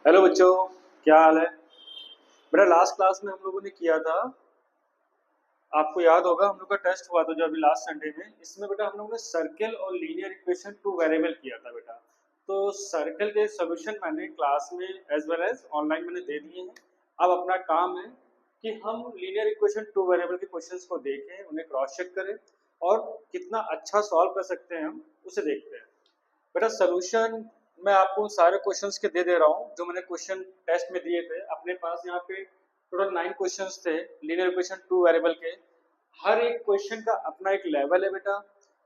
Hello बच्चों, क्या हाल है। बेटा लास्ट क्लास में हम लोगों ने किया था, आपको याद होगा हम लोग का टेस्ट हुआ था जो अभी लास्ट संडे में। इसमें बेटा हम लोगों ने सर्कल और लीनियर इक्वेशन टू वेरिएबल किया था बेटा। तो सर्कल के सॉल्यूशन मैंने क्लास में एज वेल एज ऑनलाइन मैंने दे दिए हैं। अब अपना काम है कि हम लीनियर इक्वेशन टू वेरिएबल के क्वेश्चंस को देखें, उन्हें क्रॉस चेक करें और कितना अच्छा सॉल्व कर सकते हैं हम उसे देखते हैं। बेटा सोल्यूशन मैं आपको सारे क्वेश्चंस के दे रहा हूँ जो मैंने क्वेश्चन टेस्ट में दिए थे। अपने पास यहाँ पे टोटल 9 क्वेश्चंस थे लीनियर इक्वेशन टू वेरिएबल के। हर एक क्वेश्चन का अपना एक लेवल है बेटा।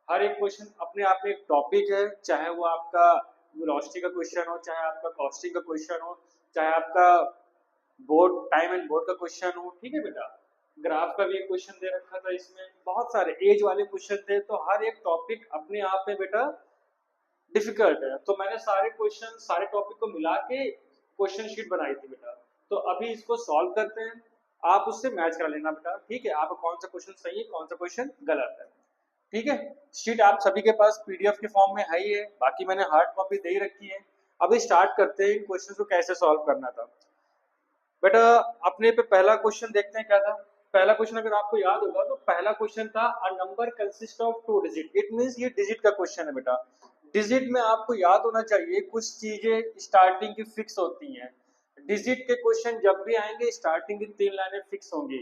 हर एक क्वेश्चन अपने आप में एक टॉपिक है, चाहे वो आपका वेलोसिटी का क्वेश्चन हो, चाहे आपका कॉस्टिंग का क्वेश्चन हो, चाहे आपका बोर्ड टाइम एंड बोर्ड का क्वेश्चन हो। ठीक है बेटा, ग्राफ का भी एक क्वेश्चन दे रखा था, इसमें बहुत सारे एज वाले क्वेश्चन थे। तो हर एक टॉपिक अपने आप में बेटा डिफिकल्ट है। तो मैंने सारे क्वेश्चन सारे टॉपिक को मिला के क्वेश्चन शीट बनाई थी बेटा। तो अभी इसको सॉल्व करते हैं, आप उससे मैच करा लेना बेटा। ठीक है, आपका कौन सा क्वेश्चन सही है कौन सा क्वेश्चन गलत है। ठीक है, शीट आप सभी के पास पीडीएफ के फॉर्म में है ही है, बाकी मैंने हार्ड कॉपी दे ही रखी है। अभी स्टार्ट करते हैं इन क्वेश्चन को कैसे सॉल्व करना था। बेटा अपने पे पहला क्वेश्चन देखते हैं क्या था। पहला क्वेश्चन अगर आपको याद होगा तो पहला क्वेश्चन था a number consist of two digit. It means ये डिजिट का क्वेश्चन है बेटा। डिजिट में आपको याद होना चाहिए कुछ चीजें स्टार्टिंग की फिक्स होती हैं। डिजिट के क्वेश्चन जब भी आएंगे स्टार्टिंग की 3 लाइनें फिक्स होंगी।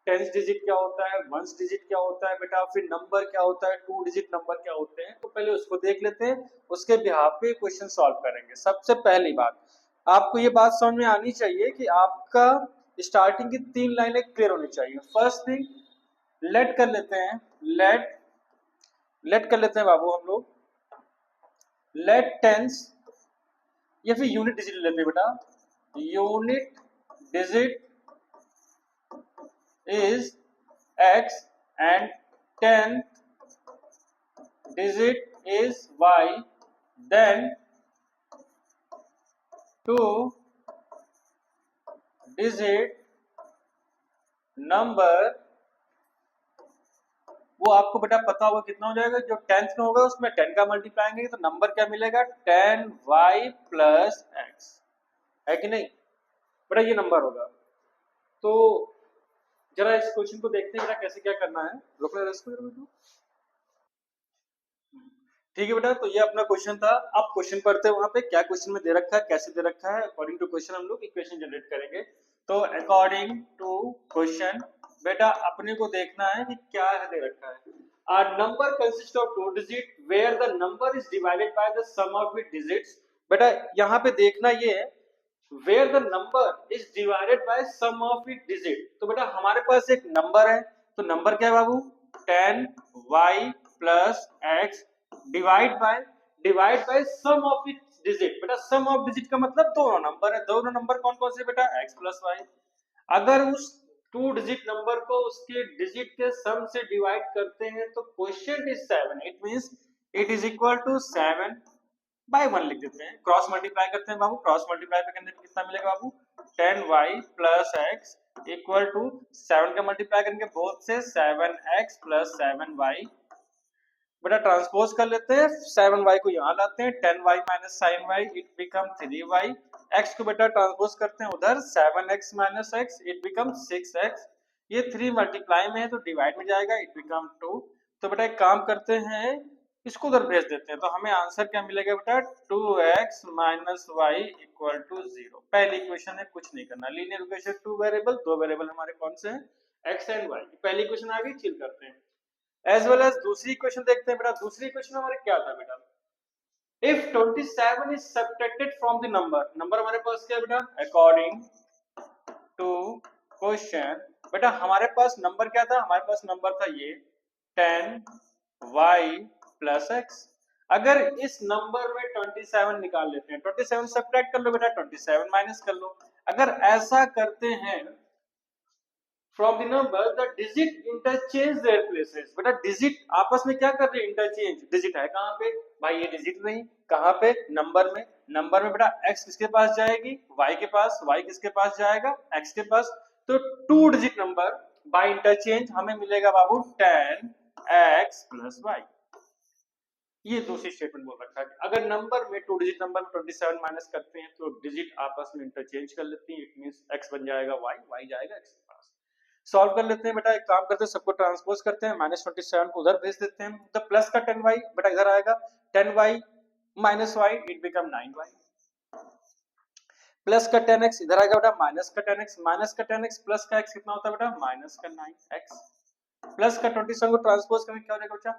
टेंस डिजिट क्या होता है, वंस डिजिट क्या होता है बेटा, फिर नंबर क्या होता है, टू डिजिट नंबर क्या होते हैं। तो पहले उसको देख लेते हैं, उसके बिहाफ पे क्वेश्चन सॉल्व करेंगे। सबसे पहली बात आपको ये बात समझ में आनी चाहिए कि आपका स्टार्टिंग की 3 लाइनें क्लियर होनी चाहिए। फर्स्ट थिंग लेट कर लेते हैं, लेट लेट कर लेते हैं बाबू हम लोग। लेट टेंस या फिर यूनिट डिजिट लेते हैं बेटा। Unit digit is x and 10th digit is y, then two digit number वो आपको बेटा पता होगा कितना हो जाएगा। जो 10th में होगा उसमें 10 का मल्टीप्लाई आएंगे तो नंबर क्या मिलेगा, 10y प्लस एक्स, है कि नहीं बेटा, ये नंबर होगा। तो जरा इस क्वेश्चन को देखते हैं बेटा कैसे क्या करना है। रोको जरा इसको जरा बेटा। ठीक है बेटा, तो ये अपना क्वेश्चन था। अब क्वेश्चन पढ़ते हैं, वहां पे क्या क्वेश्चन में दे रखा है कैसे दे रखा है, अकॉर्डिंग टू क्वेश्चन हम लोग इक्वेशन जनरेट करेंगे। तो अकॉर्डिंग टू क्वेश्चन बेटा अपने को देखना है कि क्या है दे रखा है। A number consists of two digit where the number is divided by the sum of its digits। बेटा यहाँ पे देखना ये है where the number is divided by sum of its digit। तो बेटा हमारे पास एक नंबर है, तो नंबर क्या है बाबू, 10y plus x divide by sum of its digit. बेटा सम ऑफ डिजिट का मतलब दोनों नंबर है। दोनों नंबर कौन कौन से बेटा, x प्लस वाई। अगर उस टू डिजिट नंबर को उसके डिजिट के सम से डिवाइड करते हैं तो question is 7। It means it is equal to 7 by 1 लिख देते हैं। क्रॉस मल्टीप्लाई करते हैं बाबू, क्रॉस मल्टीप्लाई पे करने पे कितना मिलेगा बाबू, 10y plus x equal to 7 का मल्टीप्लाई करेंगे बोथ से 7x प्लस 7y। बेटा ट्रांसपोज कर लेते हैं, 7y को यहाँ लाते हैं, 10y minus sign y it become 3y। x को बेटा ट्रांसपोज करते हैं उधर, 7x minus x it become 6x। ये 3 मल्टीप्लाई में है तो डिवाइड में जाएगा, इट बिकम 2। तो बेटा एक काम करते हैं, इसको उधर भेज देते हैं तो हमें आंसर क्या मिलेगा बेटा, 2x minus Y equal to 0। पहली इक्वेशन है, कुछ नहीं करना। लीनियर इक्वेशन टू वेरिएबल, दो वेरिएबल हमारे कौन से हैं, x एंड y। पहली इक्वेशन आ गई, चिल करते हैं। एज वेल एज दूसरी इक्वेशन देखते हैं बेटा। दूसरी इक्वेशन हमारे क्या था बेटा, if 27 is subtracted from the number। Number हमारे पास क्या है बेटा, अकॉर्डिंग टू क्वेश्चन बेटा हमारे पास नंबर क्या था, हमारे पास नंबर था ये 10y प्लस एक्स। अगर इस नंबर में 27 निकाल लेते हैं, 27 सब्ट्रैक्ट कर लो बेटा, 27 माइनस कर लो। अगर ऐसा करते हैं from the number the digit interchange their places. बेटा डिजिट आपस में क्या कर रहे हैं, इंटरचेंज। डिजिट है कहां पे भाई, ये डिजिट नहीं, कहां पे, नंबर में। नंबर में बेटा x किसके पास जाएगी, y के पास, y किसके पास जाएगा, x के पास। तो two digit number by interchange हमें मिलेगा बाबू 10x प्लस y। ये दूसरी स्टेटमेंट बोल रखा है कि अगर नंबर में 2 डिजिट नंबर में 27 माइनस करते हैं तो डिजिट आपस में इंटरचेंज कर लेती हैं, इट मींस x बन जाएगा y, y जाएगा x के पास। सॉल्व कर लेते हैं बेटा, एक काम करते हैं सबको ट्रांसपोज करते हैं, -27 को उधर भेज देते हैं, तो प्लस का 10y बेटा इधर आएगा, 10y minus y it become 9y, plus का 10x इधर आएगा बेटा, माइनस का 10x, माइनस का 10x प्लस का x कितना होता है बेटा, माइनस का 9x, प्लस का 27 को ट्रांसपोज करें क्या हो जाएगा बेटा,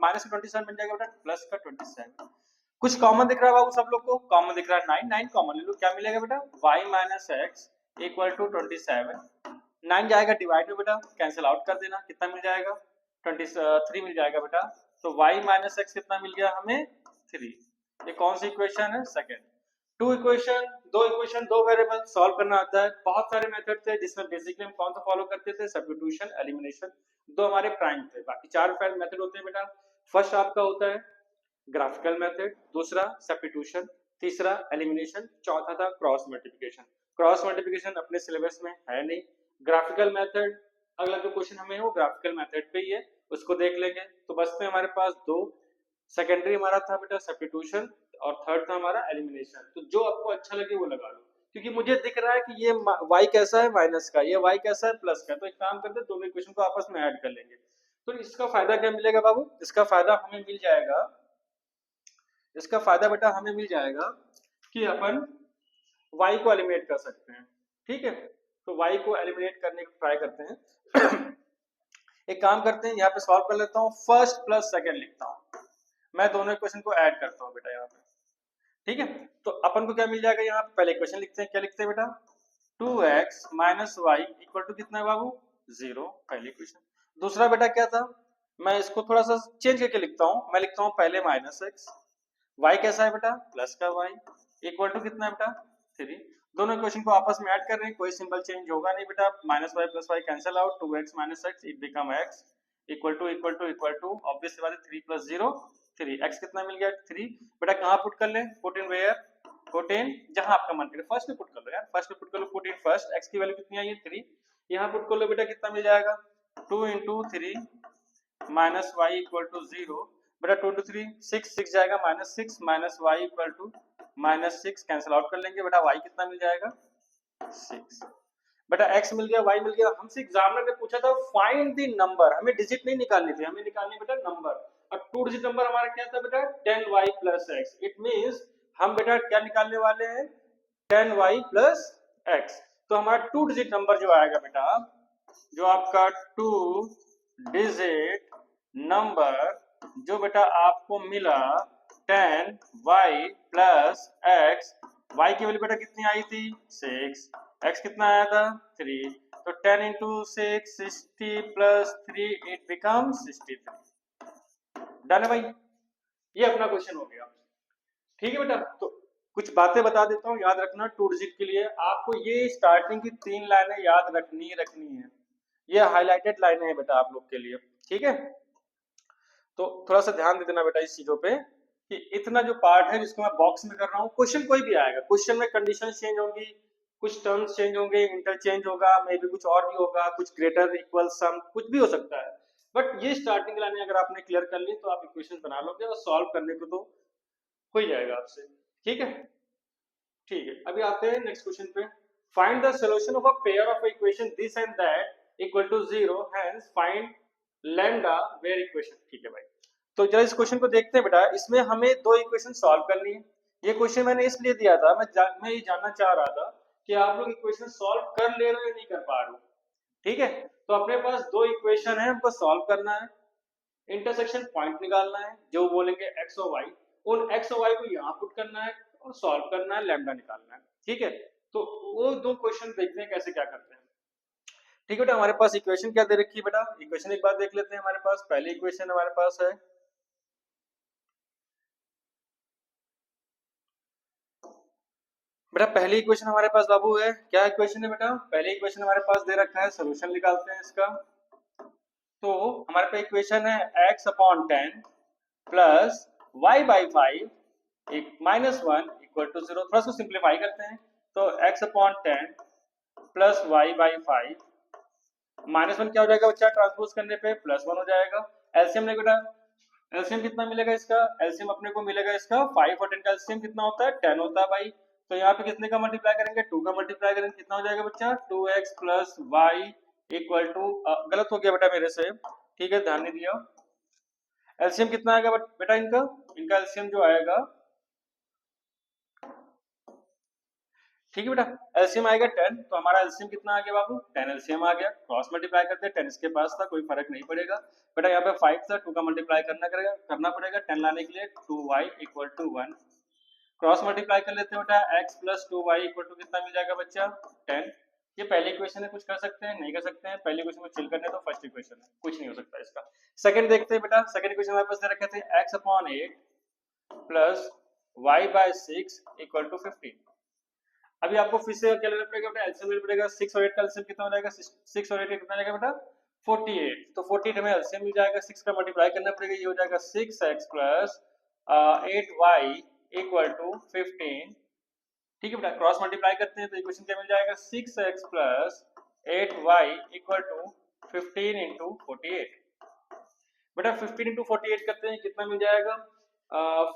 माइनस का 27 बन जाएगा बेटा प्लस का 27। कुछ कॉमन दिख रहा है बाबू सब लोग को, कॉमन दिख रहा है 9, 9 कॉमन ले लो, क्या मिलेगा बेटा y minus x equal to 27, 9 जाएगा डिवाइड में बेटा, कैंसिल आउट कर देना, कितना मिल जाएगा 23 मिल जाएगा बेटा, तो y माइनस एक्स कितना मिल गया हमें 3। ये कौन सी इक्वेशन है, सेकंड। दो इक्वेशन दो वेरिएबल सॉल्व करना आता है, बहुत सारे मेथड थे जिसमें बेसिकली हम कौन सा फॉलो करते थे, सब्स्टिट्यूशन, एलिमिनेशन, दो हमारे प्राइम थे, बाकी 4 मेथड होते हैं बेटा। फर्स्ट आपका होता है ग्राफिकल मेथड, दूसरा सब्स्टिट्यूशन, तीसरा एलिमिनेशन, चौथा था क्रॉस मल्टीप्लिकेशन। क्रॉस मल्टीप्लिकेशन अपने सिलेबस में है नहीं, ग्राफिकल मेथड अगला जो क्वेश्चन हमें वो ग्राफिकल मेथड पे ही है, उसको देख लेंगे। तो बचते हैं हमारे पास दो, सेकेंडरी हमारा था बेटा सब्स्टिट्यूशन और थर्ड था हमारा एलिमिनेशन। तो जो आपको अच्छा लगे वो लगा लो, क्योंकि मुझे दिख रहा है कि ये y कैसा है माइनस का, ये y कैसा है प्लस का, तो एक काम करते हैं दोनों इक्वेशन को आपस में ऐड कर लेंगे। तो इसका फायदा क्या मिलेगा बाबू, इसका फायदा हमें मिल जाएगा, इसका फायदा बेटा हमें मिल जाएगा कि अपन y को एलिमिनेट कर सकते हैं, ठीक है। तो y को एलिमिनेट करने को ट्राई करते हैं। एक काम करते हैं यहाँ पे सॉल्व कर लेता हूँ, फर्स्ट प्लस सेकंड लिखता हूँ, मैं दोनों इक्वेशन को ऐड करता हूँ बेटा यहाँ पे, ठीक है। तो अपन को क्या मिल जाएगा, यहाँ पे पहले इक्वेशन लिखते हैं, क्या लिखते हैं बेटा 2x minus Y equal to कितना है बाबू 0, पहली इक्वेशन। दूसरा बेटा क्या था, मैं इसको थोड़ा सा चेंज करके लिखता हूँ, मैं लिखता हूँ पहले माइनस एक्स, वाई कैसा है बेटा प्लस का वाई इक्वल टू कितना है बेटा 3। दोनों इक्वेशन को आपस में ऐड कर रहे हैं, कोई सिंबल चेंज होगा नहीं बेटा, minus y plus y cancel out, 2x minus x it become x equal to obvious सी बात है 3 प्लस 0 3, x कितना मिल गया 3। बेटा कहाँ पुट कर ले, put in where, put in जहां आपका मन करे, फर्स्ट में पुट कर लो यार, फर्स्ट में पुट कर लो, पुट इन फर्स्ट, x की वैल्यू कितनी आई है 3, यहाँ पुट कर लो बेटा, कितना मिल जाएगा 2 into 3 minus Y equal to 0, बेटा 2 into 3 6, 6 जाएगा minus 6 minus Y equal to minus 6, cancel out कर लेंगे बेटा, y कितना मिल जाएगा 6। बेटा x मिल गया, y मिल गया। हमसे एग्जामिनर ने पूछा था फाइंड द नंबर, हमें डिजिट नहीं निकालनी थी, हमें निकालनी बेटा नंबर, और 2 डिजिट नंबर हमारा क्या था बेटा 10y plus x, it means हम बेटा क्या निकालने वाले हैं 10y प्लस x। तो हमारा 2 डिजिट नंबर जो आएगा बेटा, जो आपका 2 डिजिट नंबर जो बेटा आपको मिला 10y प्लस x, y की वैल्यू बेटा कितनी आई थी 6, x कितना आया था 3, तो 10 into 6 60 plus 3 it becomes 63। Done है भाई, ये अपना क्वेश्चन हो गया, ठीक है बेटा। तो कुछ बातें बता देता हूँ, याद रखना 2 डिजिट के लिए आपको ये स्टार्टिंग की 3 लाइनें याद रखनी है, ये हाईलाइटेड लाइनें हैं बेटा आप लोग के लिए, ठीक है। तो थोड़ा सा ध्यान दे देना बेटा इस चीजों पे, कि इतना जो पार्ट है जिसको मैं बॉक्स में कर रहा हूँ, क्वेश्चन कोई भी आएगा, क्वेश्चन में कंडीशन चेंज होंगी, कुछ टर्म्स चेंज होंगे, इंटरचेंज होगा, मे बी कुछ और भी होगा, कुछ ग्रेटर इक्वल सम कुछ भी हो सकता है, बट ये स्टार्टिंग लाइन अगर आपने क्लियर कर ली तो आप इक्वेशन बना लोगे और सॉल्व करने को तो हो ही जाएगा आपसे, ठीक है। ठीक है, अभी आते हैं नेक्स्ट क्वेश्चन पे, find the solution of a pair of equation this and that equal to 0, hence find lambda where equation. ठीक है भाई, तो जरा इस क्वेश्चन को देखते हैं बेटा, इसमें हमें दो इक्वेशन सॉल्व करनी है। ये क्वेश्चन मैंने इसलिए दिया था, मैं ये जानना चाह रहा था कि आप लोग इक्वेशन सॉल्व कर ले रहे हो या नहीं कर पा रहे हो, ठीक है। तो अपने पास दो इक्वेशन है, हमको सॉल्व करना है, इंटरसेक्शन पॉइंट निकालना है, जो बोलेंगे x और y, उन x और y को यहाँ पुट करना है और सॉल्व करना है, लैम्डा निकालना है, ठीक है। तो वो दो क्वेश्चन देखते हैं कैसे क्या करते हैं, ठीक है बेटा। हमारे पास इक्वेशन क्या दे रखी है बेटा, इक्वेशन एक बार देख लेते हैं। हमारे पास पहली इक्वेशन हमारे पास है बेटा, पहली इक्वेशन हमारे पास बाबू है, क्या इक्वेशन है बेटा, पहली इक्वेशन हमारे पास दे रखा है, सोल्यूशन निकालते हैं इसका। तो हमारे पास इक्वेशन है x upon 10 plus y by 5 एक माइनस 1 इक्वल टू 0। थोड़ा सा सिंप्लीफाई करते हैं, तो x upon 10 plus y by 5 minus 1 क्या हो जाएगा बच्चा, ट्रांसपोज करने पे प्लस 1 हो जाएगा, एलसीएम ले बेटा, एलसीएम कितना मिलेगा इसका? एलसीएम अपने को मिलेगा इसका 5 और 10 का एलसीएम कितना होता है? 10 होता है भाई। तो यहाँ पे कितने का मल्टीप्लाई करेंगे? 2 का मल्टीप्लाई करेंगे, कितना हो जाएगा बच्चा? 2x plus y equal to, गलत हो गया बेटा मेरे से, ठीक है ध्यान नहीं दिया। एलसीएम कितना आएगा बेटा इनका? इनका एलसीएम जो आएगा, ठीक है बेटा, एलसीएम आएगा 10, तो हमारा एलसीएम कितना आ गया बाबू? 10 एलसीएम आ गया। क्रॉस मल्टीप्लाई करते हैं, 10 इसके पास था, कोई फर्क नहीं पड़ेगा बेटा। यहाँ पे 5 था, 2 का मल्टीप्लाई करना पड़ेगा 10 लाने के लिए। 2y equal to 1, cross multiply कर लेते हैं बेटा, x plus 2y equal to कितना मिल जाएगा बच्चा? 10। ये पहली इक्वेशन है, कुछ कर सकते हैं? नहीं कर सकते हैं। पहली इक्वेशन को चिल करने तो फर्स्ट इक्वेशन है, कुछ नहीं हो सकता इसका। सेकंड देखते हैं बेटा, सेकंड इक्वेशन हमारे पास दे रखे थे x upon 8 plus y by 6 equal to 15। अभी आपको फिर से क्या लेना पड़ेगा बेटा? एलसीएम लेना पड़ेगा। 6 और 8 का एलसीएम कितना हो जाएगा? 6 और 8 का कितना जाएगा बेटा? 48। तो 48 हमें एलसीएम मिल जाएगा, 6 का मल्टीप्लाई करना पड़ेगा, ये हो जाएगा 6x plus 8y equal to 15। ठीक है बेटा, क्रॉस मल्टीप्लाई करते हैं तो इक्वेशन क्या मिल जाएगा? 6x plus 8y equal to 15 into 48। बेटा 15 इंटू 48 करते हैं, कितना मिल जाएगा?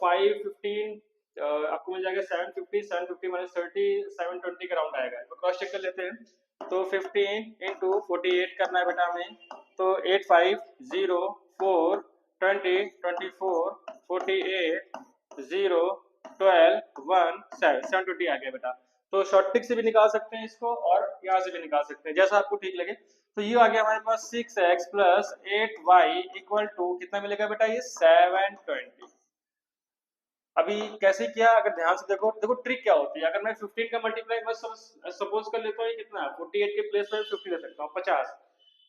5 15 आपको मिल जाएगा 750, 750 माइनस 30, 720 के राउंड आएगा। तो क्रॉस चेक कर लेते हैं, तो 15 इंटू 48 करना है बेटा हमें, तो 8 5 0 4 20 24 48 0 12 1 7 720 आ गया बेटा। तो शॉर्ट ट्रिक से भी निकाल सकते हैं इसको और यहाँ से भी निकाल सकते हैं, जैसा आपको ठीक लगे। तो ये आ गया हमारे पास 6x plus 8y equal to कितना मिलेगा बेटा? ये 720। अभी कैसे किया अगर ध्यान से देखो, देखो ट्रिक क्या होती है। अगर मैं 15 का मल्टीप्लाई मैं सपोज कर लेता हूँ, ये कितना है? 48 के प्लेस में 50 ले सकता हूँ, 50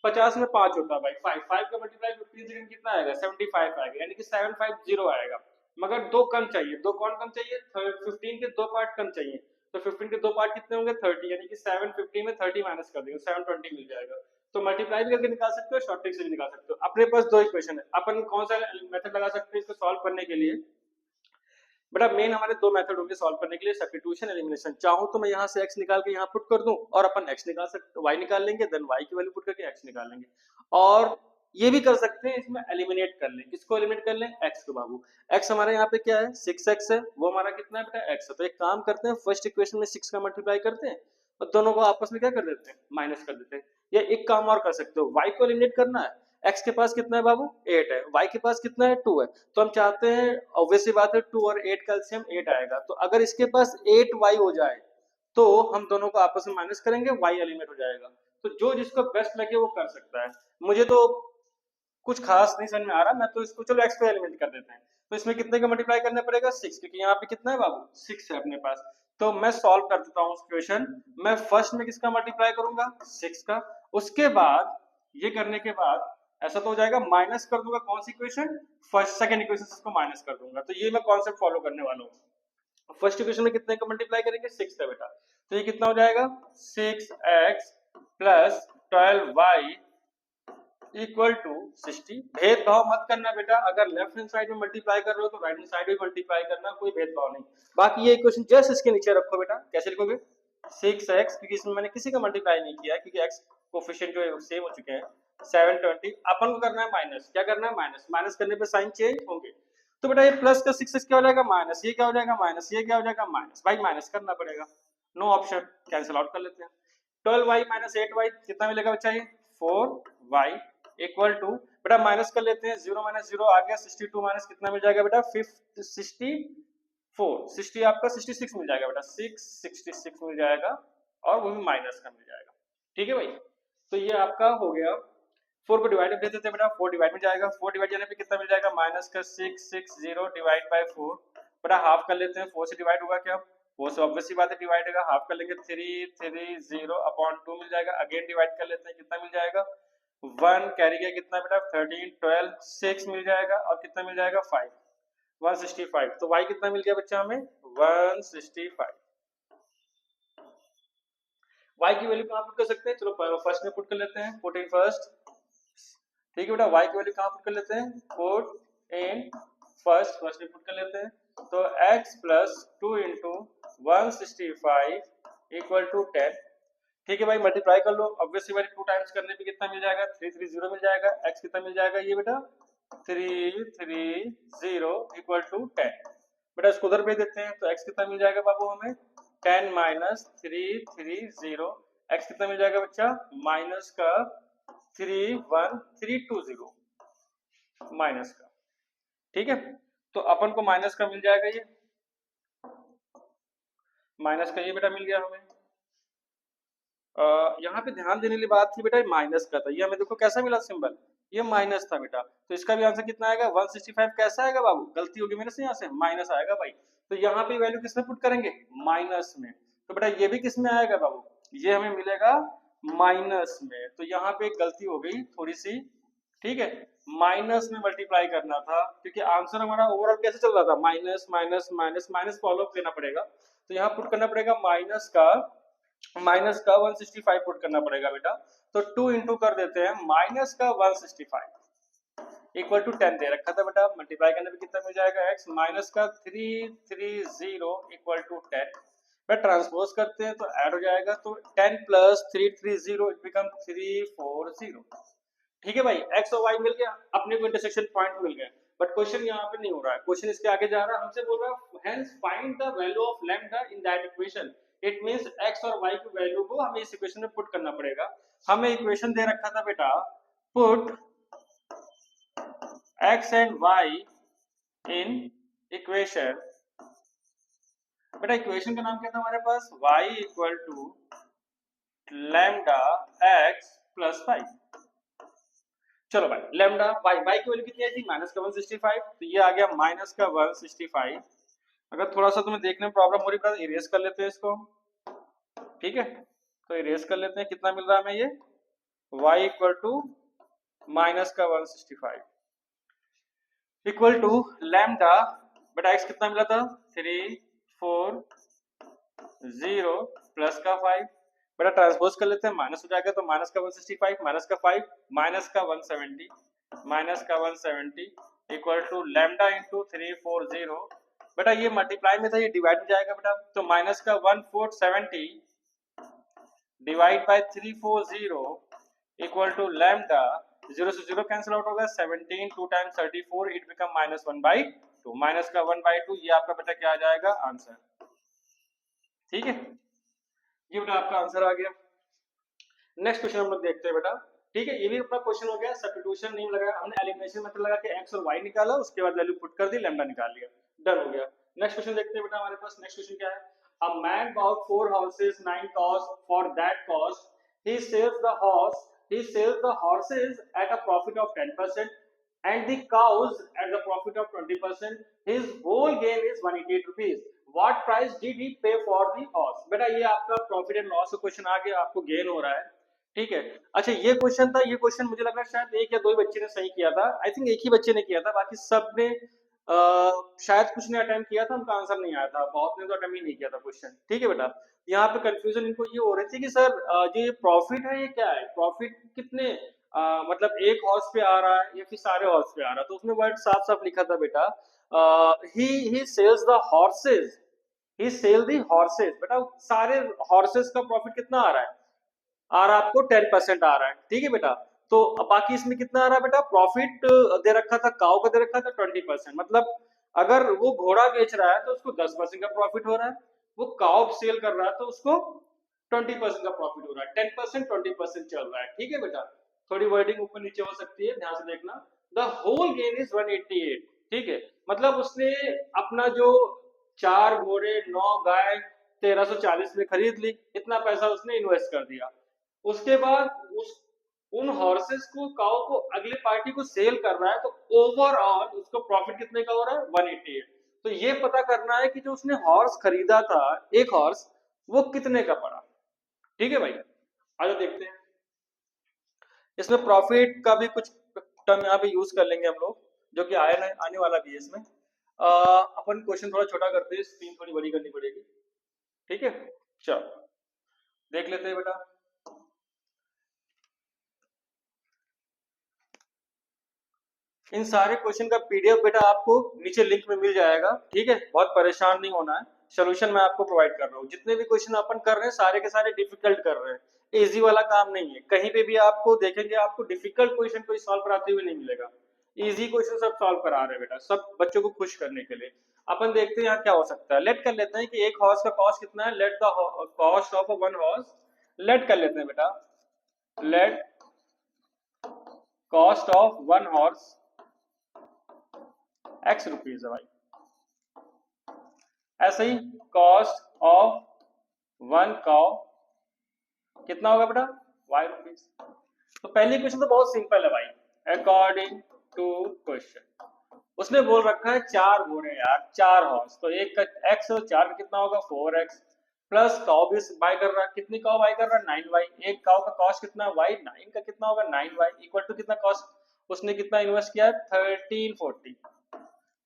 50 में 5 होता है भाई, 5 5 का मल्टीप्लाई 15 सेकंड कितना आएगा? 75 आएगा, यानी कि 750 आएगा। मगर दो कम चाहिए, दो कौन कम चाहिए? 15 के दो पार्ट कम चाहिए। तो 15 के दो पार्ट कितने होंगे? 30, यानी कि 750 में 30 माइनस कर देंगे, 720 मिल जाएगा। तो मल्टीप्लाई भी करके निकाल सकते हो, शॉर्ट ट्रिक से भी निकाल सकते हो। अपने पास दो इक्वेशन है, अपन कौन सा मेथड लगा सकते हैं इसको सॉल्व करने के लिए? बेटा मेन हमारे दो मेथड होंगे सॉल्व करने के लिए, सब्स्टिट्यूशन, एलिमिनेशन। चाहूं तो मैं यहाँ से x निकाल के यहाँ पुट कर दूं और अपन x निकाल सकते, y निकाल लेंगे, देन y की वैल्यू पुट करके x निकाल लेंगे। और ये भी कर सकते हैं, इसमें एलिमिनेट कर लें। किसको एलिमिनेट कर लें? x को बाबू। x हमारे यहाँ पे क्या है? 6x है, वो हमारा कितना है बेटा? x है। तो एक काम करते हैं, फर्स्ट इक्वेशन में 6 का मल्टीप्लाई करते हैं और दोनों को आपस में क्या कर देते हैं? माइनस कर देते हैं। या एक काम और कर सकते हो, y को एलिमिनेट करना है। x के पास कितना है बाबू? 8 है, y के पास कितना है? 2 है। तो हम चाहते हैं, ऑब्वियस सी बात है, 2 और 8 का एलसीएम 8 आएगा। तो अगर इसके पास 8y हो जाए तो हम दोनों को आपस में माइनस करेंगे, y एलिमिनेट हो जाएगा। तो जो जिसको बेस्ट लगे वो कर सकता है। मुझे तो कुछ खास नहीं समझ में आ रहा, मैं तो इसको चलो x को एलिमिनेट कर देते हैं। तो इसमें कितने का मल्टीप्लाई करना पड़ेगा? 6, क्योंकि यहाँ पे कितना है बाबू? 6 है अपने पास। तो मैं सॉल्व कर देता हूँ क्वेश्चन। मैं फर्स्ट में किसका मल्टीप्लाई करूंगा? 6 का। उसके बाद ये करने के बाद ऐसा तो हो जाएगा, माइनस कर दूंगा कौन सी इक्वेशन? फर्स्ट सेकंड इक्वेशन को माइनस कर दूंगा। तो ये मैं कॉन्सेप्ट फॉलो करने वाला हूँ। फर्स्ट इक्वेशन में कितने का मल्टीप्लाई करेंगे? 6 है बेटा। तो ये कितना हो जाएगा? 6x plus 12y equal to 60। भेदभाव मत करना बेटा, अगर लेफ्ट हैंड साइड में मल्टीप्लाई कर रहे हो तो राइट हैंड साइड में मल्टीप्लाई करना, कोई भेदभाव नहीं। बाकी ये इक्वेशन जस्ट इसके नीचे रखो बेटा। कैसे लिखोगे? 6x, क्योंकि इसमें मैंने किसी का मल्टीप्लाई नहीं किया क्योंकि x कोफिशिएंट जो है सेम हो चुके हैं। 720 अपन को करना है माइनस। क्या करना है? माइनस। माइनस करने पे साइन चेंज होंगे। तो बेटा ये प्लस का 6x क्या हो जाएगा? माइनस। ये क्या हो जाएगा? माइनस। ये क्या हो जाएगा? माइनस। भाई माइनस करना पड़ेगा, नो ऑप्शन, कैंसिल आउट कर लेते हैं। 12y माइनस 8y कितना मिलेगा बच्चा? ये 4y इक्वल टू, बेटा माइनस कर लेते हैं, 0 माइनस 0 आ गया, 62 माइनस कितना मिल जाएगा बेटा? 64, 60 आपका 66 मिल जाएगा बेटा, 666 मिल जाएगा, और वो भी माइनस का मिल जाएगा। ठीक है भाई, तो ये आपका हो गया। 4 को डिवाइड दे देते हैं बेटा, 4 डिवाइड में जाएगा, 4 डिवाइड जाने पे कितना मिल जाएगा? माइनस का 660 डिवाइड बाय 4। बेटा हाफ कर लेते हैं, 4 से डिवाइड होगा क्या? 4 से ऑब्वियस सी बात है डिवाइड होगा, हाफ कर लेंगे, 330 अपॉन 2 मिल जाएगा। अगेन डिवाइड कर लेते हैं, कितना मिल जाएगा? 1 कैरी गया, कितना बेटा? 13 12 6 मिल जाएगा, और कितना मिल जाएगा? 5, 165। तो y कितना मिल गया बच्चा हमें? 165। y की वैल्यू कहाँ पुट कर सकते हैं? चलो फर्स्ट में पुट कर लेते हैं, पुट इन फर्स्ट। ठीक है बेटा, y की वैल्यू कहाँ पुट कर लेते हैं? पुट इन फर्स्ट, फर्स्ट में पुट कर लेते हैं। तो x plus 2 into 165 equal to 10। ठीक है भाई, मल्टीप्लाई कर लो, ऑब्वियसली भाई 2 टाइम्स करने पे कितना मिल जाएगा? 330 मिल जाएगा। x कितना मिल जाएगा ये बेटा? 330 इक्वल टू 10। बेटा इसको उधर भेज देते हैं तो x कितना मिल जाएगा बाबू हमें 10 माइनस 330। x कितना मिल जाएगा बच्चा माइनस का 31320 माइनस का। ठीक है तो अपन को माइनस का मिल जाएगा ये माइनस का ये बेटा मिल गया हमें। यहाँ पे ध्यान देने वाली बात थी बेटा माइनस का था ये हमें देखो कैसा मिला सिंबल ये माइनस था बेटा तो इसका भी आंसर कितना आएगा 165 कैसा आएगा बाबू गलती होगी मेरे से यहाँ से माइनस आएगा भाई तो यहाँ पे वैल्यू किसमें पुट करेंगे माइनस में तो बेटा ये भी किसमें आएगा बाबू ये हमें मिलेगा माइनस में तो यहाँ पे एक गलती हो गई थोड़ी सी ठीक है माइनस में मल्टीप्लाई करना था क्योंकि आंसर हमारा ओवरऑल कैसे चल रहा था minus minus minus minus follow लेना पड़ेगा तो यहाँ पुट करना पड़ेगा माइनस का 165 पुट करना पड़ेगा बेटा तो 2 इंटू कर देते हैं माइनस का 165 इक्वल टू 10 दे रखा था बेटा मल्टीप्लाई करने पे कितना मिल जाएगा x माइनस का 330 इक्वल टू 10 बेटा ट्रांसपोज करते हैं तो ऐड हो जाएगा तो 10 प्लस 330 इट बिकम 340 ठीक है भाई x और y मिल गया अपने को इंटरसेक्शन पॉइंट मिल गया बट क्वेश्चन यहाँ पे नहीं हो रहा है क्वेश्चन इसके आगे जा रहा है हमसे बोल रहा है hence find the value of lambda in that equation it means x और y की वैल्यू को हमें इस इक्वेशन में पुट करना पड़ेगा हमें इक्वेशन दे रखा था बेटा put x and y in equation बेटा इक्वेशन का नाम क्या था हमारे पास y equal to lambda x plus 5 चलो भाई लैम्डा y की वैल्यू कितनी आई थी माइनस का 165 तो ये आ गया माइनस का 165 अगर थोड़ा सा तुम्हें देखने में प्रॉब्लम हो रही है तो इरेज कर लेते हैं इसको ठीक है तो इरेज कर लेते हैं कितना मिल रहा है हमें ये y इक्वल टू माइनस का 165 इक्वल टू लैम्डा बेटा x कितना मिला था 340 प्लस का 5 बेटा ट्रांसपोज कर लेते हैं माइनस हो जाएगा तो माइनस का 165 माइनस का 5 माइनस का 170 इक्वल टू लैम्डा इंटू 340 बेटा ये मल्टीप्लाई में था ये डिवाइड हो जाएगा बेटा तो माइनस का 1470 divide by 340 equal to lambda 0 से 0 कैंसिल आउट होगा 17 2 times 34 it become minus 1/2 minus का 1/2 ये आपका बेटा क्या आ जाएगा आंसर ठीक है ये बेटा आपका आंसर आ गया नेक्स्ट क्वेश्चन हम लोग देखते हैं बेटा ठीक है ये भी अपना क्वेश्चन हो गया सब्स्टिट्यूशन नहीं लगाया हमने एलिमिनेशन मेथड लगा के x और y निकाला उसके बाद वैल्यू पुट कर दी लैम्डा निकाल लिया डन हो गया नेक्स्ट क्वेश्चन देखते हैं बेटा हमारे पास नेक्स्ट क्वेश्चन क्या है a man bought 4 horses 9 cows for that cost he sells the horses at a profit of 10% and the cows at the profit of 20% his whole gain is 188 rupees what price did he pay for the horse बेटा ये आपका profit and loss का question आ गया आपको gain हो रहा है ठीक है अच्छा ये क्वेश्चन था ये क्वेश्चन मुझे लग रहा है शायद एक या दो ही बच्चे ने सही किया था आई थिंक एक ही बच्चे ने किया था बाकी सब ने शायद कुछ ने अटेम्प्ट किया था उनका आंसर नहीं आया था बहुत ने तो अटेम्प्ट ही नहीं किया था क्वेश्चन ठीक है बेटा यहाँ पे कंफ्यूजन इनको ये हो रही थी कि सर ये प्रॉफिट है ये क्या है प्रॉफिट कितने मतलब एक हॉर्स पे आ रहा है या फिर सारे हॉर्स पे आ रहा है तो उसमें वर्ड साफ साफ लिखा था बेटा he sells the horses he sell the horses बेटा सारे हॉर्सेज का प्रॉफिट कितना आ रहा है आ रहा आपको 10% आ रहा है ठीक है बेटा तो बाकी इसमें कितना आ रहा है बेटा प्रॉफिट दे रखा था काऊ का दे रखा था 20% मतलब अगर वो घोड़ा बेच रहा है तो उसको 10% का प्रॉफिट हो रहा है वो काऊ सेल कर रहा है तो उसको 20% का प्रॉफिट हो रहा है 10% 20% चल रहा है ठीक है बेटा थोड़ी वर्डिंग ऊपर नीचे हो सकती है ध्यान से देखना द होल गेन इज 188 ठीक है मतलब उसने अपना जो 4 घोड़े 9 गाय 1340 में खरीद ली इतना पैसा उसने इन्वेस्ट कर दिया उसके बाद उन हॉर्सेस को काऊ को अगले पार्टी को सेल कर रहा है तो ओवरऑल उसको प्रॉफिट कितने का हो रहा है 188 तो ये पता करना है कि जो उसने हॉर्स खरीदा था एक हॉर्स वो कितने का पड़ा ठीक है भाई आगे देखते हैं इसमें प्रॉफिट का भी कुछ टर्म यहाँ पे यूज कर लेंगे हम लोग जो कि आने वाला भी है इसमें अपन क्वेश्चन थोड़ा छोटा करते हैं स्क्रीन थोड़ी बड़ी करनी पड़ेगी ठीक है चलो देख लेते हैं बेटा इन सारे क्वेश्चन का पीडीएफ बेटा आपको नीचे लिंक में मिल जाएगा ठीक है बहुत परेशान नहीं होना है सोल्यूशन मैं आपको प्रोवाइड कर रहा हूँ जितने भी क्वेश्चन अपन कर रहे हैं सारे के सारे डिफिकल्ट कर रहे हैं इजी वाला काम नहीं है कहीं पे भी आपको देखेंगे आपको डिफिकल्ट क्वेश्चन कोई सॉल्व कराते हुए नहीं मिलेगा इजी क्वेश्चन सब सॉल्व करा रहे हैं बेटा, सब बच्चों को खुश करने के लिए। अपन देखते हैं यहाँ क्या हो सकता है। लेट कर लेते हैं कि एक हॉर्स का कॉस्ट कितना है, let the cost of one horse, let कर लेते हैं बेटा, let cost of one horse x rupees है भाई। ऐसे ही कॉस्ट ऑफ वन काउ कितना होगा बेटा, वाई रुपीज। तो पहली क्वेश्चन तो बहुत सिंपल है भाई, अकॉर्डिंग टू क्वेश्चन उसने बोल रखा है 4 घोड़े यार, 4 हॉर्स, तो एक का एक्स और 4 का कितना होगा 4x, प्लस काउ भी बाय कर रहा है, कितनी काउ बाय कर रहा है 9y, एक काउ का कॉस्ट कितना y, 9 का कितना होगा 9y, इक्वल टू कितना कॉस्ट उसने कितना इन्वेस्ट किया है 1340।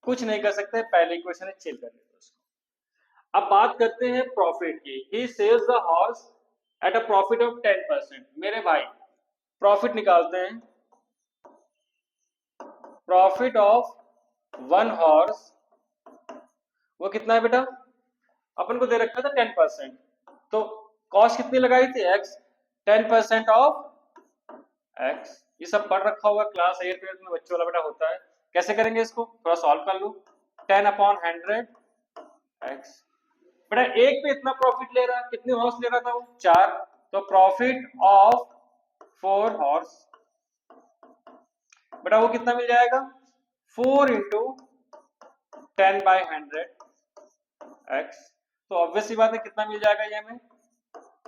कुछ नहीं कर सकते, पहले इक्वेशन है, चिल कर लेते उसको। अब बात करते हैं प्रॉफिट की। He sells the horse at a profit of 10%। मेरे भाई प्रॉफिट निकालते हैं, प्रॉफिट ऑफ वन हॉर्स वो कितना है बेटा, अपन को दे रखा था 10%, तो कॉस्ट कितनी लगाई थी x, 10% ऑफ x। ये सब पढ़ रखा होगा क्लास 8 में, बच्चों वाला बेटा होता है। कैसे करेंगे इसको, थोड़ा सॉल्व कर लो। 10/100 x, बेटा एक पे इतना प्रॉफिट ले रहा है, कितने हॉर्स ले रहा था वो 4, तो प्रॉफिट ऑफ 4 हॉर्स बेटा वो कितना मिल जाएगा 4 इंटू 10/100 x। तो ऑब्वियसली बात है कितना मिल जाएगा ये हमें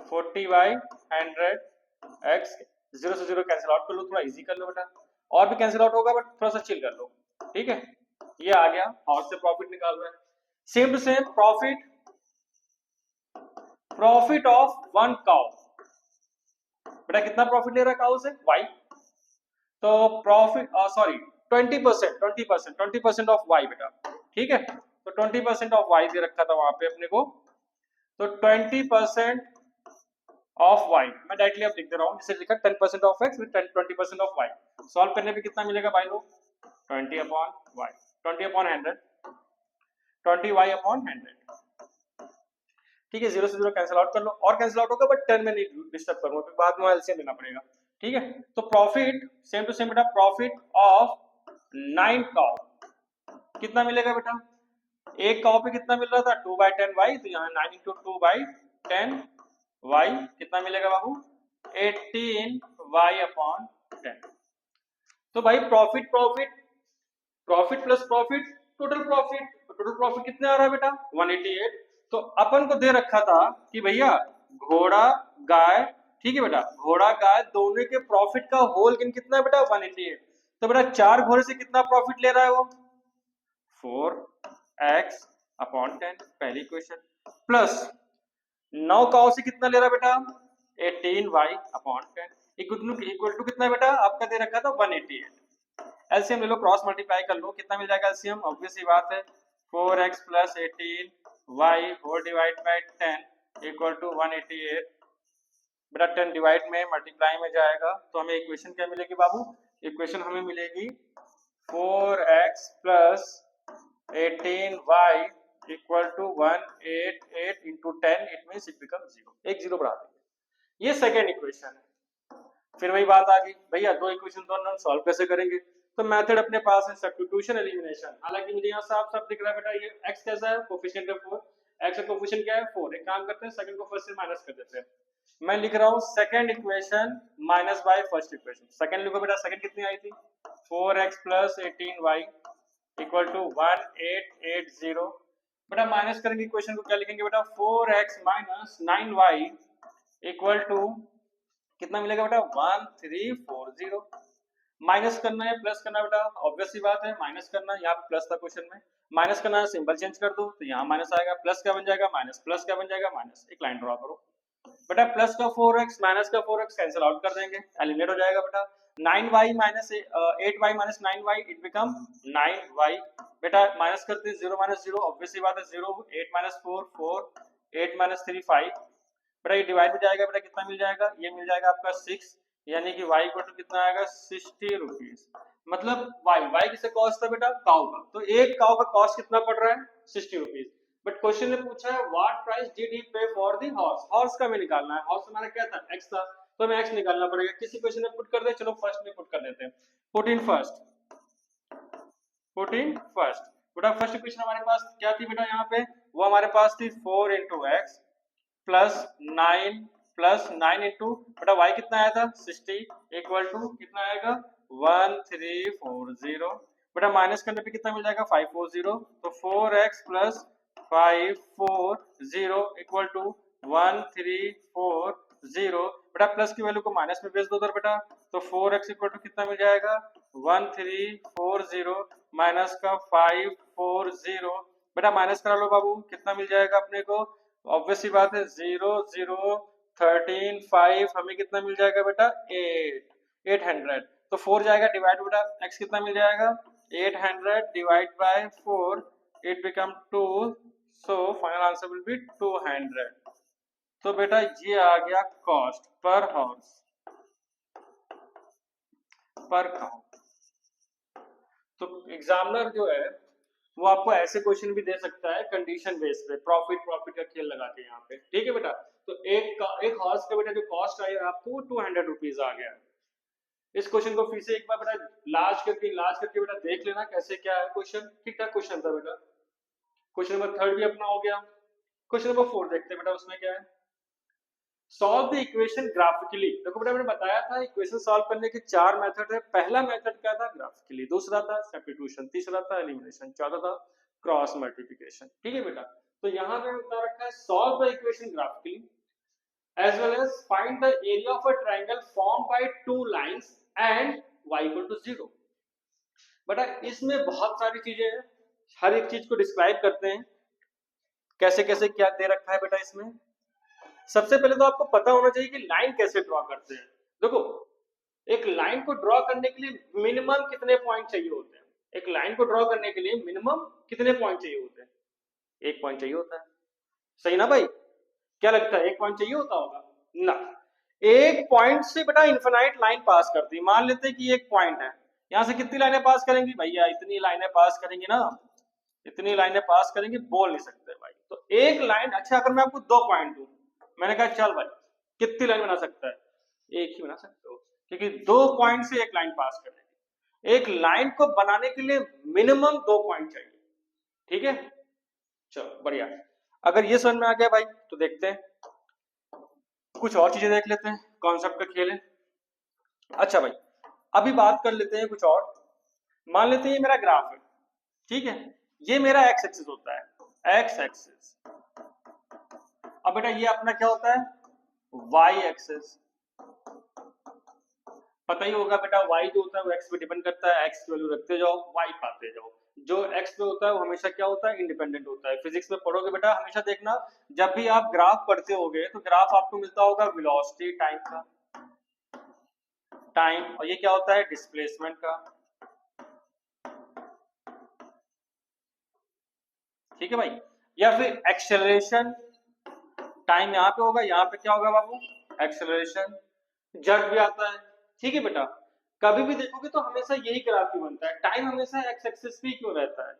40/100 x। 0 से 0 कैंसिल आउट कर लो, थोड़ा इजी कर लो बेटा, और भी कैंसिल आउट होगा बट थोड़ा सा चिल कर लो, ठीक है। ये आ गया, हॉर्स से प्रॉफिट निकाल रहे हैं। Same to same profit, profit of one cow, बेटा कितना प्रॉफिट ले रहा है काउ से y, तो प्रॉफिट सॉरी 20% ऑफ y बेटा, ठीक है। तो 20% ऑफ y दे रखा था वहां पे अपने को, तो 20% ऑफ y मैं डायरेक्टली अब लिख दे रहा हूँ, जिसे लिखा 10% of x with 20% of y। Solve करने पे कितना मिलेगा भाई लोग 20/y, 20/100, 20y/100, ठीक है। 0 से 0 कैंसिल आउट कर लो, और कैंसिल आउट होगा बट 10 में नहीं डिस्टर्ब करूंगा, फिर बाद में एलसीएम लेना पड़ेगा, ठीक है। तो प्रॉफिट सेम टू सेम बेटा, प्रॉफिट ऑफ 9 काउ कितना मिलेगा बेटा, एक काउ पे कितना मिल रहा था 2/10y, तो यहाँ 9 इंटू 2/10y कितना मिलेगा बाबू 18y/10। तो भाई profit profit profit plus profit total profit, तो टोटल प्रॉफिट कितने आ रहा है बेटा 188। तो अपन को दे रखा था कि भैया घोड़ा गाय, ठीक है बेटा, घोड़ा गाय दोनों के प्रॉफिट का होल गिन कितना है बेटा 188। तो बेटा 4 घोड़े से कितना प्रॉफिट ले रहा है वो 4x/10, पहली क्वेश्चन, प्लस 9 काउ से कितना ले रहा है बेटा 18y/10, इक्वल टू कितना बेटा आपका दे रखा था 188। एलसीएम ले लो, क्रॉस मल्टीप्लाई कर लो, कितना मिल जाएगा एलसीएम, ऑब्वियस सी बात है 4x + 18y whole divide by 10 equal to 188। बेटा 10 डिवाइड में मल्टीप्लाई में जाएगा तो हमें इक्वेशन क्या मिलेगी बाबू, इक्वेशन हमें मिलेगी 4x + 18y equal to 188 into 10, it means it become 0, एक 0 बढ़ा देंगे। ये सेकेंड इक्वेशन है। फिर वही बात आ गई भैया, दो इक्वेशन दोनों हम सॉल्व कैसे करेंगे, तो मेथड अपने पास है सब्स्टिट्यूशन एलिमिनेशन। हालांकि मुझे यहाँ साफ साफ दिख रहा है बेटा, ये x कैसा है, कोफिशिएंट है 4, x का कोफिशिएंट क्या है 4, एक काम करते हैं सेकंड को फर्स्ट से माइनस कर देते हैं। मैं लिख रहा हूँ second equation minus by first equation. Second लिखो बेटा, सेकंड कितनी आई थी 4x + 18y इक्वल टू 1880। बेटा माइनस करेंगे इक्वेशन को, क्या लिखेंगे बेटा 4x - 9y इक्वल टू कितना मिलेगा बेटा 1340। माइनस करना है प्लस करना है बेटा, ऑब्वियस सी बात है माइनस करना है, यहाँ पे प्लस था क्वेश्चन में, माइनस करना है सिंबल चेंज कर दो तो यहाँ माइनस आएगा, प्लस क्या बन जाएगा माइनस, प्लस क्या बन जाएगा माइनस, एक लाइन ड्रॉ करो बेटा, प्लस का 4x माइनस का 4x कैंसिल आउट कर देंगे, एलिमिनेट हो जाएगा बेटा, 9y - 8y - 9y it become 9y। बेटा माइनस करते हैं 0 - 0, ऑब्वियस सी बात है 0, 8 - 4 4, 8 - 3 5। बेटा ये डिवाइड हो जाएगा बेटा, कितना मिल जाएगा, ये मिल जाएगा आपका 6, यानी कि y इक्वल टू कितना आएगा 60 रुपीज। मतलब y किसका कॉस्ट था बेटा काउ का, तो एक काउ का कॉस्ट कितना पड़ रहा है 60 रुपीज। बट क्वेश्चन ने पूछा है व्हाट प्राइस डिड ही पे फॉर द हॉर्स, हॉर्स का हमें निकालना है, हॉर्स हमारा क्या था x था, तो हमें x निकालना पड़ेगा। किसी क्वेश्चन में पुट कर दे, चलो फर्स्ट में पुट कर देते हैं, put in first put in first. बेटा फर्स्ट इक्वेशन हमारे पास क्या थी बेटा, यहाँ पे वो हमारे पास थी 4 इंटू एक्स प्लस 9 इंटू बेटा वाई कितना आया था 60 इक्वल टू कितना आएगा 1340। बेटा माइनस करने पे कितना मिल जाएगा 540, तो 4x प्लस 540 इक्वल टू 1340। बेटा प्लस की वैल्यू को माइनस में भेज दो उधर बेटा, तो 4x इक्वल टू कितना मिल जाएगा 1340 माइनस का 540। बेटा माइनस करा लो बाबू, कितना मिल जाएगा अपने को, ऑब्वियस सी बात है 0 0 13 5, हमें कितना मिल जाएगा बेटा 800। तो 4 जाएगा डिवाइड बेटा x कितना मिल जाएगा 800 divide by 4, it become 2, so final answer will be 200। तो बेटा ये आ गया कॉस्ट पर हाउस पर काउ। तो एग्जामिनर जो है वो आपको ऐसे क्वेश्चन भी दे सकता है कंडीशन बेस पे, प्रॉफिट का खेल लगा के यहाँ पे, ठीक है बेटा। तो एक हॉर्स का बेटा जो कॉस्ट आई आपको 200 रुपीज आ गया। इस क्वेश्चन को फिर से एक बार बेटा लार्ज करके बेटा देख लेना कैसे क्या है क्वेश्चन, ठीक ठाक क्वेश्चन था बेटा। क्वेश्चन नंबर 3 भी अपना हो गया। क्वेश्चन नंबर 4 देखते हैं बेटा, उसमें क्या है, सॉल्व द इक्वेशन ग्राफिकली। देखो बेटा मैंने बताया था इक्वेशन सॉल्व करने के 4 मेथड है। पहला मेथड क्या था ग्राफिकली, दूसरा था सब्स्टिट्यूशन, तीसरा था एलिमिनेशन, चौथा था क्रॉस मल्टीप्लिकेशन, ठीक है बेटा। तो यहाँ पे बता रखा है solve the equation graphically as well as find the area of a triangle formed by two lines and y equal to 0। बेटा इसमें बहुत सारी चीजें हैं, हर एक चीज को डिस्क्राइब करते हैं कैसे कैसे क्या दे रखा है बेटा इसमें। सबसे पहले तो आपको पता होना चाहिए कि लाइन कैसे ड्रॉ करते हैं। देखो एक लाइन को ड्रॉ करने के लिए मिनिमम कितने पॉइंट चाहिए होते हैं, एक लाइन को ड्रॉ करने के लिए मिनिमम कितने पॉइंट चाहिए होते हैं, एक पॉइंट चाहिए होता है, सही ना भाई, क्या लगता है एक पॉइंट चाहिए होता होगा ना। एक पॉइंट से बेटा इनफिनाइट लाइन पास करती है, मान लेते हैं कि एक पॉइंट है, यहां से कितनी लाइनें पास करेंगी भैया, इतनी लाइनें पास करेंगी ना, इतनी लाइनें पास करेंगी, बोल नहीं सकते भाई। तो एक लाइन, अच्छा अगर मैं आपको 2 पॉइंट दूं, मैंने कहा चल भाई कितनी लाइन बना सकता है, एक ही बना सकते हो, क्योंकि 2 पॉइंट से एक लाइन पास करेगी। एक लाइन को बनाने के लिए मिनिमम 2 पॉइंट चाहिए, ठीक है। चलो बढ़िया, अगर ये समझ में आ गया भाई तो देखते हैं कुछ और चीजें देख लेते हैं, कॉन्सेप्ट का खेल है। अच्छा भाई अभी बात कर लेते हैं कुछ और। मान लेते हैं ये मेरा ग्राफ है, ठीक है, ये मेरा एक्स एक्सिस होता है, एक्स एक्सिस। अब बेटा ये अपना क्या होता है वाई एक्सिस। पता ही होगा बेटा वाई जो होता है वो एक्स पे डिपेंड करता है, एक्स की वैल्यू रखते जाओ वाई पाते जाओ। जो एक्स पे होता है वो हमेशा क्या होता है इंडिपेंडेंट होता है। फिजिक्स में पढ़ोगे बेटा हमेशा देखना, जब भी आप ग्राफ पढ़ते होगे तो ग्राफ आपको मिलता होगा वेलोसिटी टाइम का, टाइम, और ये क्या होता है डिस्प्लेसमेंट का, ठीक है भाई, या फिर एक्सेलरेशन, टाइम यहाँ पे होगा, यहाँ पे क्या होगा बाबू एक्सेलरेशन, जेड भी आता है, ठीक है बेटा। कभी भी देखोगे तो हमेशा यही ग्राफ ही बनता है, टाइम हमेशा एक्स एक्सिस पे क्यों रहता है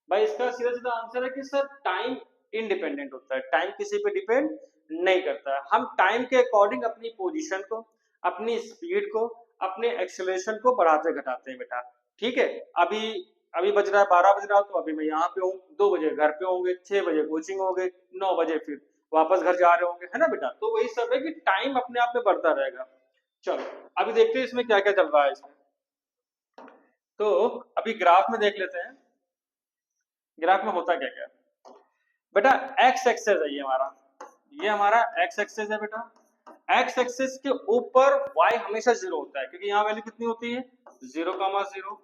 भाई, इसका सीधा सीधा आंसर है कि सर टाइम इंडिपेंडेंट होता है, टाइम किसी पे डिपेंड नहीं करता है। हम टाइम के अकॉर्डिंग अपनी पोजीशन को, अपनी स्पीड को, अपने एक्सेलरेशन को बढ़ाते घटाते हैं बेटा, ठीक है। अभी अभी बज रहा है 12 बज रहा हो, तो अभी मैं यहाँ पे हूँ, 2 बजे घर पे होंगे, 6 बजे कोचिंग होंगे, 9 बजे फिर वापस घर जा रहे होंगे, है ना बेटा। तो वही सब है कि टाइम अपने आप में बढ़ता रहेगा। चलो अभी देखते हैं इसमें क्या क्या चल रहा है इसमें। तो अभी ग्राफ में देख लेते हैं, ग्राफ में होता क्या क्या बेटा। एक्स एक्सेस है ये हमारा एक्स एक्सेस है बेटा। एक्स एक्सेस के ऊपर वाई हमेशा 0 होता है, क्योंकि यहाँ वैल्यू कितनी होती है 0,0।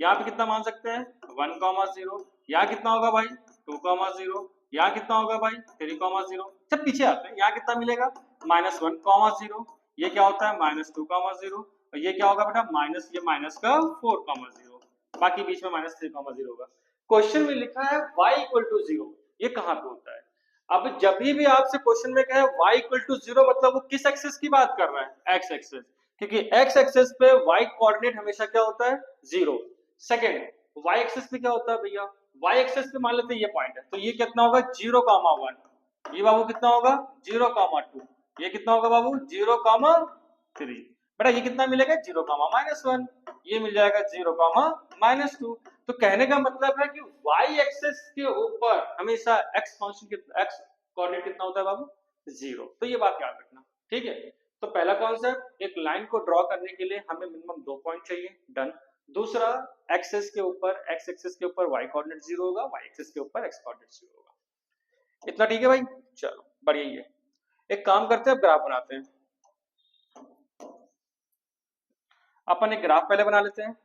यहाँ पे कितना मान सकते हैं 1,0। यहाँ कितना होगा भाई 2,0। यहाँ कितना होगा भाई 3,0। जब पीछे आते हैं यहाँ कितना मिलेगा -1,0। ये क्या होता है -2,0, और ये क्या होगा बेटा माइनस, ये माइनस का 4,0, बाकी बीच में -3,0 होगा। क्वेश्चन में लिखा है y इक्वल टू 0, ये कहाँ पे होता है। अब जब भी आपसे क्वेश्चन में कहे y इक्वल टू 0 मतलब वो किस एक्सिस की बात कर रहा है x एक्सिस, क्योंकि x एक्सिस पे y कोऑर्डिनेट हमेशा क्या होता है 0। सेकंड y एक्सिस पे क्या होता है भैया, y एक्सिस पे मान लेते हैं ये पॉइंट है, तो ये कितना होगा 0,1, ये बाबू कितना होगा 0,2, ये कितना होगा बाबू 0,3। बेटा ये कितना मिलेगा 0,-1, ये मिल जाएगा 0,-2। तो कहने का मतलब है कि y एक्सेस के ऊपर हमेशा x कांस्टेंट x कोऑर्डिनेट कितना होता है बाबू, 0। तो ये बात याद रखना, ठीक है। तो पहला कॉन्सेप्ट, एक लाइन को ड्रॉ करने के लिए हमें मिनिमम 2 पॉइंट चाहिए, डन। दूसरा, एक्सेस के ऊपर x एक्सेस के ऊपर y कोऑर्डिनेट 0 होगा, y एक्सेस के ऊपर x कोऑर्डिनेट 0 होगा। इतना ठीक है भाई, चलो बढ़िया ही है। एक काम करते हैं, ग्राफ बनाते हैं। अपन एक ग्राफ पहले बना लेते हैं।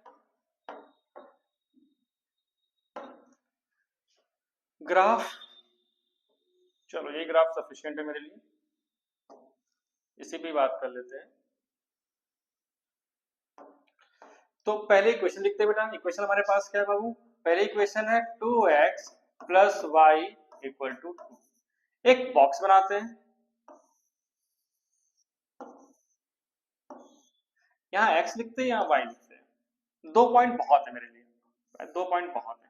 ग्राफ, चलो ये ग्राफ सफिशिएंट है मेरे लिए, इसी पे बात कर लेते हैं। तो पहले इक्वेशन लिखते हैं बेटा। इक्वेशन हमारे पास क्या है बाबू, पहले इक्वेशन है 2x plus y equal to 2। एक बॉक्स बनाते हैं, यहाँ x लिखते हैं, यहाँ y लिखते हैं। 2 पॉइंट बहुत है मेरे लिए, 2 पॉइंट बहुत है।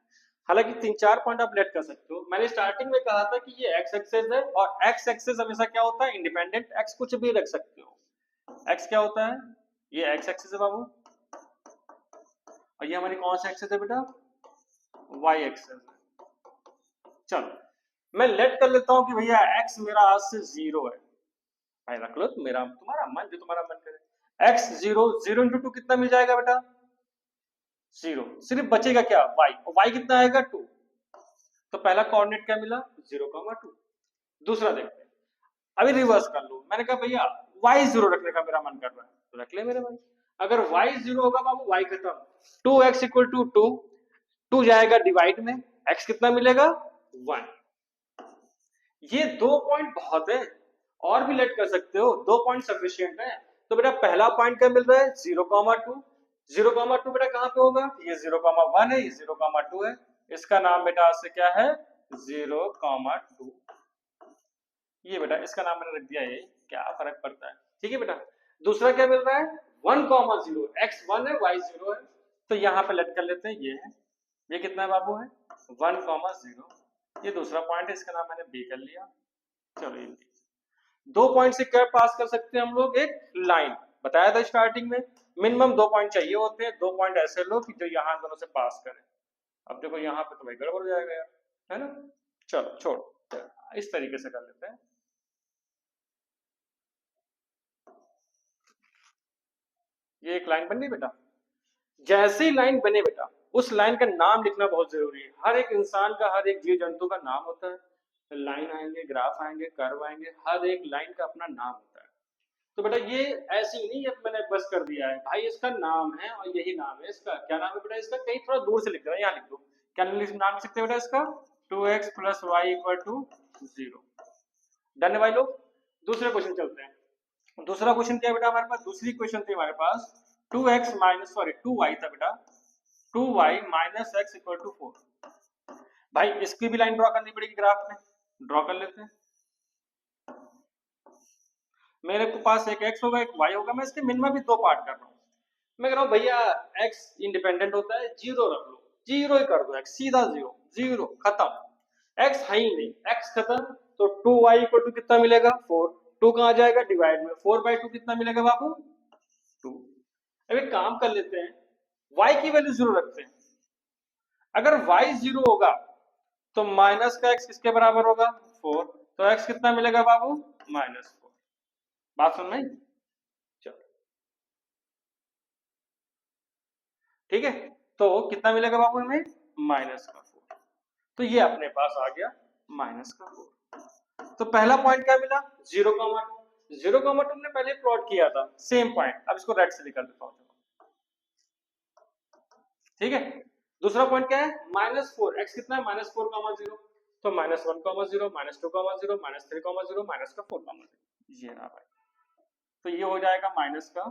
हालांकि 3-4 पॉइंट आप लेट कर सकते हो। मैंने स्टार्टिंग में कहा था कि ये x एक्सेस है, और x एक्सेस हमेशा क्या होता है, इंडिपेंडेंट। x कुछ भी रख सकते हो। x क्या होता है, ये x एक्सेस है बाबू, और ये हमारी कौन सा एक्सेस है बेटा, y एक्सेस है। चलो मैं लेट कर लेता हूं कि भैया x मेरा आज से 0 है। भाई रख लो, मेरा तुम्हारा मन, जो तुम्हारा मन करे। x 0, 0 इंटू 2 कितना मिल जाएगा बेटा, 0। सिर्फ बचेगा क्या, y, और y कितना आएगा, 2। तो पहला कोऑर्डिनेट क्या मिला, 0,2। दूसरा देखते हैं, अभी रिवर्स कर लो। मैंने कहा भैया y 0 रखने का मेरा मन कर रहा है, तो रख ले मेरे भाई। अगर y 0 होगा बाबू, y खत्म। 2x इक्वल टू 2, 2 जाएगा डिवाइड में, x कितना मिलेगा, 1। ये 2 पॉइंट बहुत है, और भी लेट कर सकते हो, 2 पॉइंट सफिशिएंट है। तो बेटा पहला पॉइंट क्या मिल रहा है, 0,2। 0,2 बेटा कहां पे होगा, ये 0,1 है, ये 0,2 है। इसका नाम बेटा आज से क्या है, 0,2। ये बेटा इसका नाम मैंने रख दिया, ये क्या फर्क पड़ता है, ठीक है बेटा। दूसरा क्या मिल रहा है, 1,0, x 1 है, y 0 है। तो यहाँ पे लेट कर लेते हैं, ये है, ये कितना है बाबू है, 1,0। ये दूसरा पॉइंट है, इसका नाम मैंने b कर लिया। चलो ये 2 पॉइंट से क्या पास कर सकते हैं हम लोग, एक लाइन। बताया था स्टार्टिंग में, मिनिमम 2 पॉइंट चाहिए होते हैं। 2 पॉइंट ऐसे लो कि जो यहाँ दोनों से पास करें। अब देखो यहाँ पे तो भाई गड़बड़ हो जाएगा यार, है ना। चलो छोड़, इस तरीके से कर लेते हैं। ये एक लाइन बन गई बेटा। जैसे ही लाइन बने बेटा, उस लाइन का नाम लिखना बहुत जरूरी है। हर एक इंसान का, हर एक जीव जंतु का नाम होता है। लाइन आएंगे, ग्राफ आएंगे, कर्व आएंगे, हर एक लाइन का अपना नाम होता है। तो बेटा ये ऐसे ही नहीं है मैंने बस कर दिया है, भाई इसका नाम है और यही नाम है इसका। क्या नाम है बेटा इसका, कहीं थोड़ा दूर से लिख दो, यहाँ लिख दो। क्या नाम लिख सकते हैं बेटा इसका, 2x plus y equal to 0। Done है भाई लोग। दूसरे क्वेश्चन चलते हैं। दूसरा क्वेश्चन क्या है बेटा हमारे पास, दूसरी क्वेश्चन थी हमारे पास 2x माइनस, सॉरी 2y था बेटा, 2y minus x equal to 4। भाई इसकी भी लाइन ड्रॉ करनी पड़ेगी, ग्राफ में ड्रॉ कर लेते हैं। मेरे पास एक x होगा, एक y होगा। मैं इसके मिनिमम भी 2 पार्ट कर रहा हूँ। मैं कह रहा हूँ भैया x इंडिपेंडेंट होता है, 0 रख लो, 0 ही कर दो, x सीधा 0, 0 खत्म। x है ही नहीं, x खत्म। तो 2y इक्वल टू कितना मिलेगा, 4। 2 कहाँ जाएगा, डिवाइड में, 4/2 कितना मिलेगा बाबू, 2। अब एक काम कर लेते हैं, y की वैल्यू 0 रखते हैं। अगर y 0 होगा तो माइनस का x किसके बराबर होगा, 4। तो x कितना मिलेगा बाबू, -4। बात सुन रहे, चलो ठीक है। तो कितना मिलेगा बाबू हमें, -4। तो ये अपने पास आ गया -4। तो पहला पॉइंट क्या मिला, 0,2। 0,2 हमने पहले प्लॉट किया था, सेम पॉइंट। अब इसको रेड से निकाल देता हूं, ठीक है। दूसरा पॉइंट क्या है, -4। x कितना है, -4,0। तो -1,0, -2,0, -3,0, -4,0। ये रहा भाई। तो ये हो जाएगा माइनस का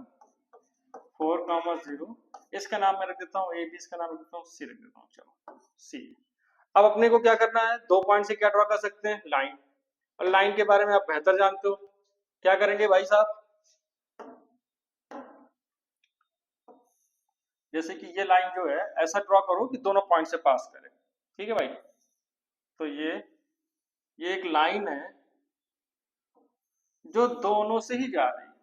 4,0। इसका नाम मैं रख देता हूँ a, b, इसका नाम रख देता हूँ c, रख देता हूँ। चलो c। अब अपने को क्या करना है, 2 पॉइंट से क्या ड्रॉ कर सकते हैं, लाइन। और लाइन के बारे में आप बेहतर जानते हो, क्या करेंगे भाई साहब, जैसे कि ये लाइन जो है ऐसा ड्रॉ करो कि दोनों पॉइंट से पास करे, ठीक है भाई। तो ये एक लाइन है जो दोनों से ही जा रही है,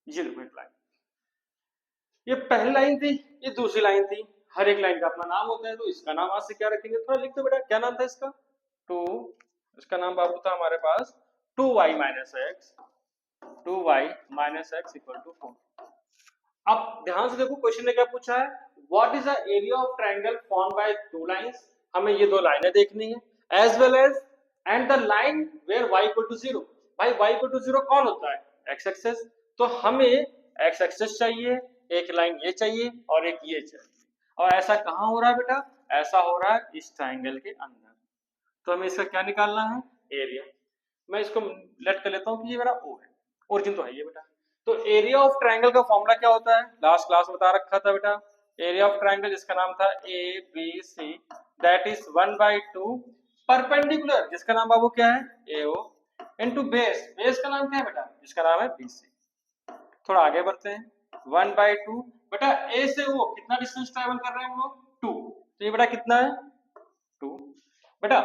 ये देखो एक लाइन। ये पहली लाइन थी, ये दूसरी लाइन थी। हर एक लाइन का अपना नाम होता है, तो इसका नाम आज से क्या रखेंगे, थोड़ा लिख दो बेटा, क्या नाम था इसका, टू, इसका नाम बाबू था हमारे पास 2y minus x, 2y minus x equal to 4। अब ध्यान से देखो क्वेश्चन ने क्या पूछा है, what is the area of triangle form by two lines, हमें ये दो लाइनें देखनी है, as well as and the line where y equal to 0। भाई y इक्वल टू 0 कौन होता है, x एक्सेस, तो हमें x एक्सेस चाहिए, एक लाइन ये चाहिए और एक ये चाहिए। और ऐसा कहां हो रहा है बेटा, ऐसा हो रहा है इस ट्रायंगल के अंदर। तो हमें इसका क्या निकालना है, एरिया। मैं इसको लेट कर लेता हूं कि ये मेरा ओ है, ओरिजिन तो है ये बेटा। तो एरिया ऑफ ट्रायंगल का फॉर्मूला क्या होता है, लास्ट क्लास में बता रखा था बेटा, एरिया ऑफ ट्रायंगल जिसका नाम था A B C that is 1/2 perpendicular, जिसका नाम बाबू क्या है, एओ, इनटू बेस, बेस का नाम क्या है बेटा, जिसका नाम है बीसी। थोड़ा आगे बढ़ते हैं, 1/2 बेटा, ए से ओ कितना डिस्टेंस ट्रेवल कर रहे हैं हम लोग, 2, तो ये बेटा कितना है, 2। बेटा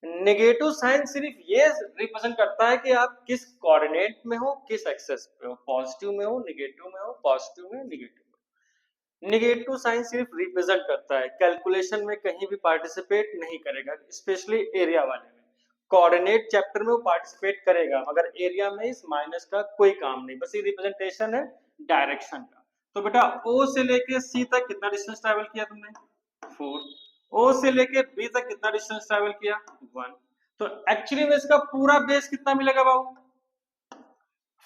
नेगेटिव साइन सिर्फ ये रिप्रेजेंट करता है कि आप किस कोऑर्डिनेट में हो, किस एक्सेस पे हो, पॉजिटिव में हो, नेगेटिव में हो, पॉजिटिव में, नेगेटिव में। नेगेटिव साइन सिर्फ रिप्रेजेंट करता है, कैलकुलेशन में कहीं भी पार्टिसिपेट नहीं करेगा, स्पेशली एरिया वाले में। कोऑर्डिनेट चैप्टर में वो पार्टिसिपेट करेगा, मगर एरिया में इस माइनस का कोई काम नहीं, बस ये रिप्रेजेंटेशन है डायरेक्शन का। तो बेटा ओ से लेके सी तक कितना डिस्टेंस ट्रेवल किया तुमने, 4। ओ से लेके बी तक कितना डिस्टेंस ट्रेवल किया, 1। तो एक्चुअली में इसका पूरा बेस कितना मिलेगा बाबू,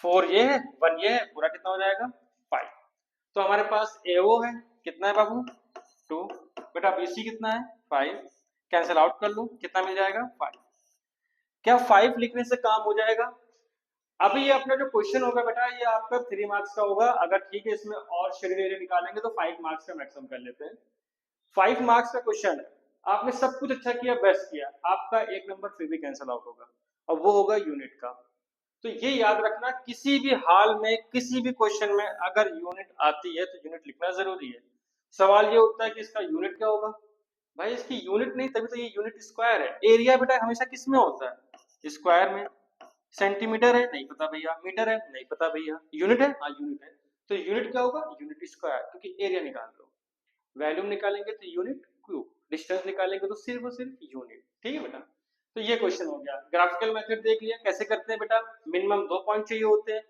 4 ये है, 1 ये है, पूरा कितना हो जाएगा, 5। तो हमारे पास एओ है, कितना है बाबू, 2। बेटा बीसी कितना है, 5। कैंसिल आउट कर लो, कितना मिल जाएगा, 5। क्या 5 लिखने से काम हो जाएगा। अभी ये अपना जो क्वेश्चन होगा बेटा, ये आपका 3 मार्क्स का होगा, अगर ठीक है इसमें और शेडेड एरिया निकालेंगे तो 5 मार्क्स का मैक्सिमम कर लेते हैं। 5 मार्क्स का क्वेश्चन है, आपने सब कुछ अच्छा किया, बेस्ट किया, आपका एक नंबर फिर भी कैंसिल आउट होगा, और वो होगा यूनिट का। तो ये याद रखना, किसी भी हाल में किसी भी क्वेश्चन में अगर यूनिट आती है तो यूनिट लिखना जरूरी है। सवाल ये उठता है कि इसका यूनिट क्या होगा, भाई इसकी यूनिट नहीं, तभी तो ये यूनिट स्क्वायर है। एरिया बेटा हमेशा किस में होता है, स्क्वायर में। सेंटीमीटर है, नहीं पता भैया, मीटर है, नहीं पता भैया, यूनिट है, हाँ यूनिट है, तो यूनिट क्या होगा, यूनिट स्क्वायर, क्योंकि एरिया निकाल दो, वैल्यूम निकालेंगे तो यूनिट क्यूब, डिस्टेंस निकालेंगे तो सिर्फ और सिर्फ यूनिट। ठीक है बेटा, तो ये क्वेश्चन हो गया। ग्राफिकल मेथड देख लिया कैसे करते हैं बेटा, मिनिमम 2 पॉइंट चाहिए होते हैं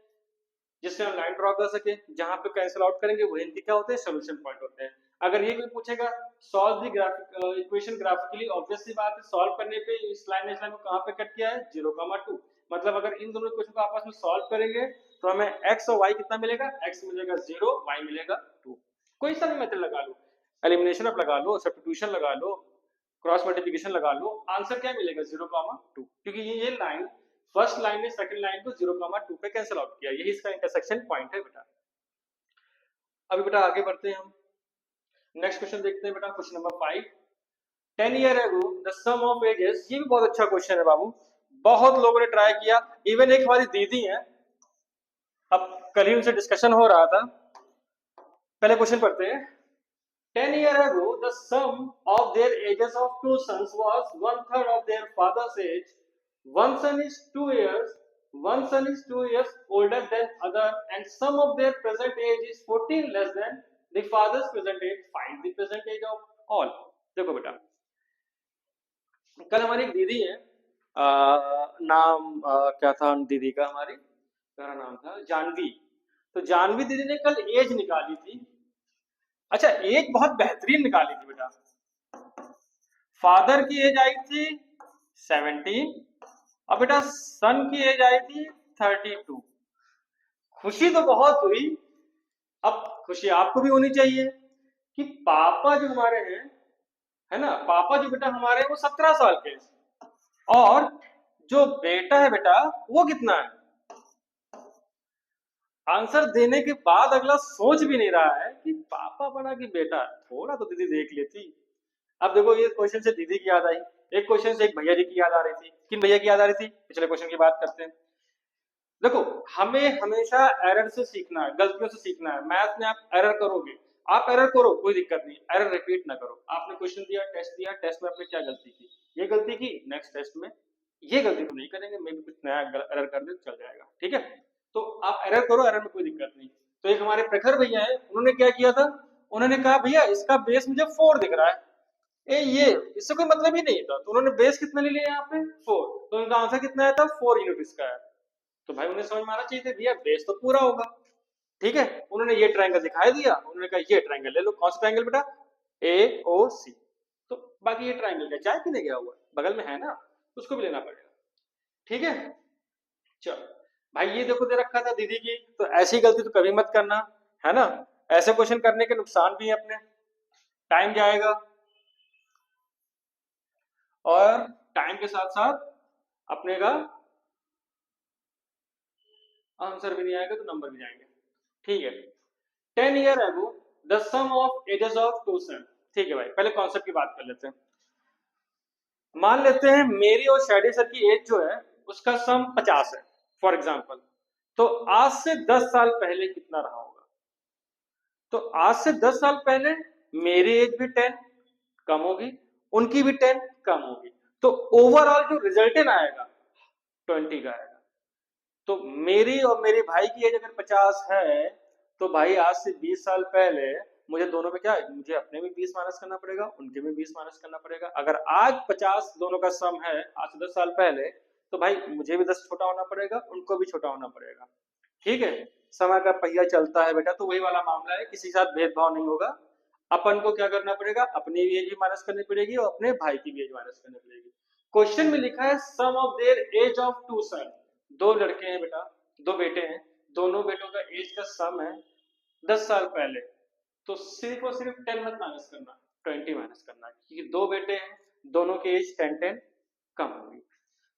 जिससे हम लाइन ड्रॉ कर सके, जहां पे कैंसिल आउट करेंगे वही इनके क्या होते हैं, सोल्यूशन पॉइंट होते हैं। अगर ये कोई पूछेगा solve the graphic equation graphically, obvious सी बात है, सॉल्व करने पे इस लाइन को कहां पे कट किया है, 0,2। मतलब अगर इन दोनों इक्वेशन को आपस में सॉल्व करेंगे तो हमें x और y कितना मिलेगा, x मिलेगा 0, y मिलेगा 2। कोई सा भी मेथड लगा लो, एलिमिनेशन आप लगा लो, सब्स्टिट्यूशन लगा लो, क्रॉस मल्टीप्लिकेशन लगा लो, आंसर क्या मिलेगा, 0,2, क्योंकि ये लाइन फर्स्ट लाइन ने सेकंड लाइन को 0,2 पे कैंसिल आउट किया, यही इसका इंटरसेक्शन पॉइंट है बेटा। अभी बेटा आगे बढ़ते हैं हम, नेक्स्ट क्वेश्चन देखते हैं बेटा, question number 5। 10 year ago the sum of ages, ये भी बहुत अच्छा क्वेश्चन है बाबू, बहुत लोगों ने ट्राई किया, इवन एक हमारी दीदी है, अब कल ही उनसे डिस्कशन हो रहा था। पहले क्वेश्चन पढ़ते हैं। 10 years ago, the sum of their ages of two sons was 1/3 of their father's age. One son is 2 years older than other, and sum of their present age is 14 less than the father's present age. Find the present age of all. देखो बेटा, कल हमारी एक दीदी है, नाम क्या था दीदी का, हमारी मेरा नाम था जानवी। तो जानवी दीदी ने कल एज निकाली थी। अच्छा, एज बहुत बेहतरीन निकाली थी बेटा। फादर की एज आई थी 17 और बेटा सन की एज आई थी 32। खुशी तो बहुत हुई, अब खुशी आपको भी होनी चाहिए कि पापा जो हमारे हैं, है ना, पापा जो बेटा हमारे हैं वो 17 साल के, और जो बेटा है बेटा वो कितना है। आंसर देने के बाद अगला सोच भी नहीं रहा है कि पापा बना कि बेटा, थोड़ा तो दीदी देख लेती। अब देखो ये क्वेश्चन से दीदी की याद आई, एक क्वेश्चन से एक भैया जी की याद आ रही थी। किन भैया की याद आ रही थी, पिछले क्वेश्चन की बात करते हैं। देखो हमें हमेशा एरर से सीखना है, गलतियों से सीखना है। मैथ में आप एरर करोगे, आप एरर करो कोई दिक्कत नहीं, एरर रिपीट ना करो। आपने क्वेश्चन दिया, टेस्ट में आपने क्या गलती की, ये गलती की, नेक्स्ट टेस्ट में ये गलती तो नहीं करेंगे, मैं भी कुछ नया एरर कर दे चल जाएगा। ठीक है, तो आप एरर करो, एरर में कोई दिक्कत नहीं। तो एक हमारे प्रखर भैया है, उन्होंने क्या किया था, उन्होंने कहा भैया इसका बेस मुझे 4 दिख रहा है, ये इससे कोई मतलब ही नहीं था, तो उन्होंने बेस कितना ले लिया यहाँ पे 4, तो उनका आंसर कितना आया था 4 यूनिट स्क्वायर। तो भाई उन्हें समझ में आना चाहिए था भैया बेस तो पूरा होगा। ठीक है, उन्होंने ये ट्रायंगल दिखाई दिया, उन्होंने कहा ये ट्रायंगल ले लो। कौन सा ट्रायंगल बेटा, ए ओ सी। तो बाकी ये ट्रायंगल क्या चाय पीने गया हुआ है बगल में है ना, उसको भी लेना पड़ेगा। ठीक है, चलो भाई ये देखो दे रखा था दीदी की, तो ऐसी गलती तो कभी मत करना, है ना। ऐसे क्वेश्चन करने के नुकसान भी है अपने, टाइम जाएगा और टाइम के साथ साथ अपने का आंसर भी नहीं आएगा तो नंबर भी जाएंगे। ठीक है, 10 year ago the sum of ages of two son. ठीक है भाई, पहले कॉन्सेप्ट की बात कर लेते हैं। मान लेते हैं मेरी और शैडी सर की एज जो है उसका सम 50 है फॉर एग्जांपल, तो आज से 10 साल पहले कितना रहा होगा। तो आज से 10 साल पहले मेरी एज भी 10 कम होगी, उनकी भी 10 कम होगी, तो ओवरऑल जो रिजल्टेंट आएगा 20 का आएगा। तो मेरी और मेरे भाई की एज अगर 50 है तो भाई आज से 20 साल पहले मुझे दोनों में क्या है, मुझे अपने में 20 माइनस करना पड़ेगा, उनके में 20 माइनस करना पड़ेगा। अगर आज 50 दोनों का सम है आज से 10 साल पहले, तो भाई मुझे भी 10 छोटा होना पड़ेगा, उनको भी छोटा होना पड़ेगा। ठीक है, समय का पहिया चलता है बेटा, तो वही वाला मामला है, किसी के साथ भेदभाव नहीं होगा। अपन को क्या करना पड़ेगा, अपनी एज भी माइनस करनी पड़ेगी और अपने भाई की भी एज माइनस करनी पड़ेगी। क्वेश्चन में लिखा है sum of their age of two son, दो लड़के हैं बेटा, दो बेटे हैं, दोनों बेटों का एज का सम है 10 साल पहले, तो सिर्फ और सिर्फ 10 मत माइनस करना, 20 माइनस करना, क्योंकि दो बेटे हैं, दोनों के एज 10 कम होगी।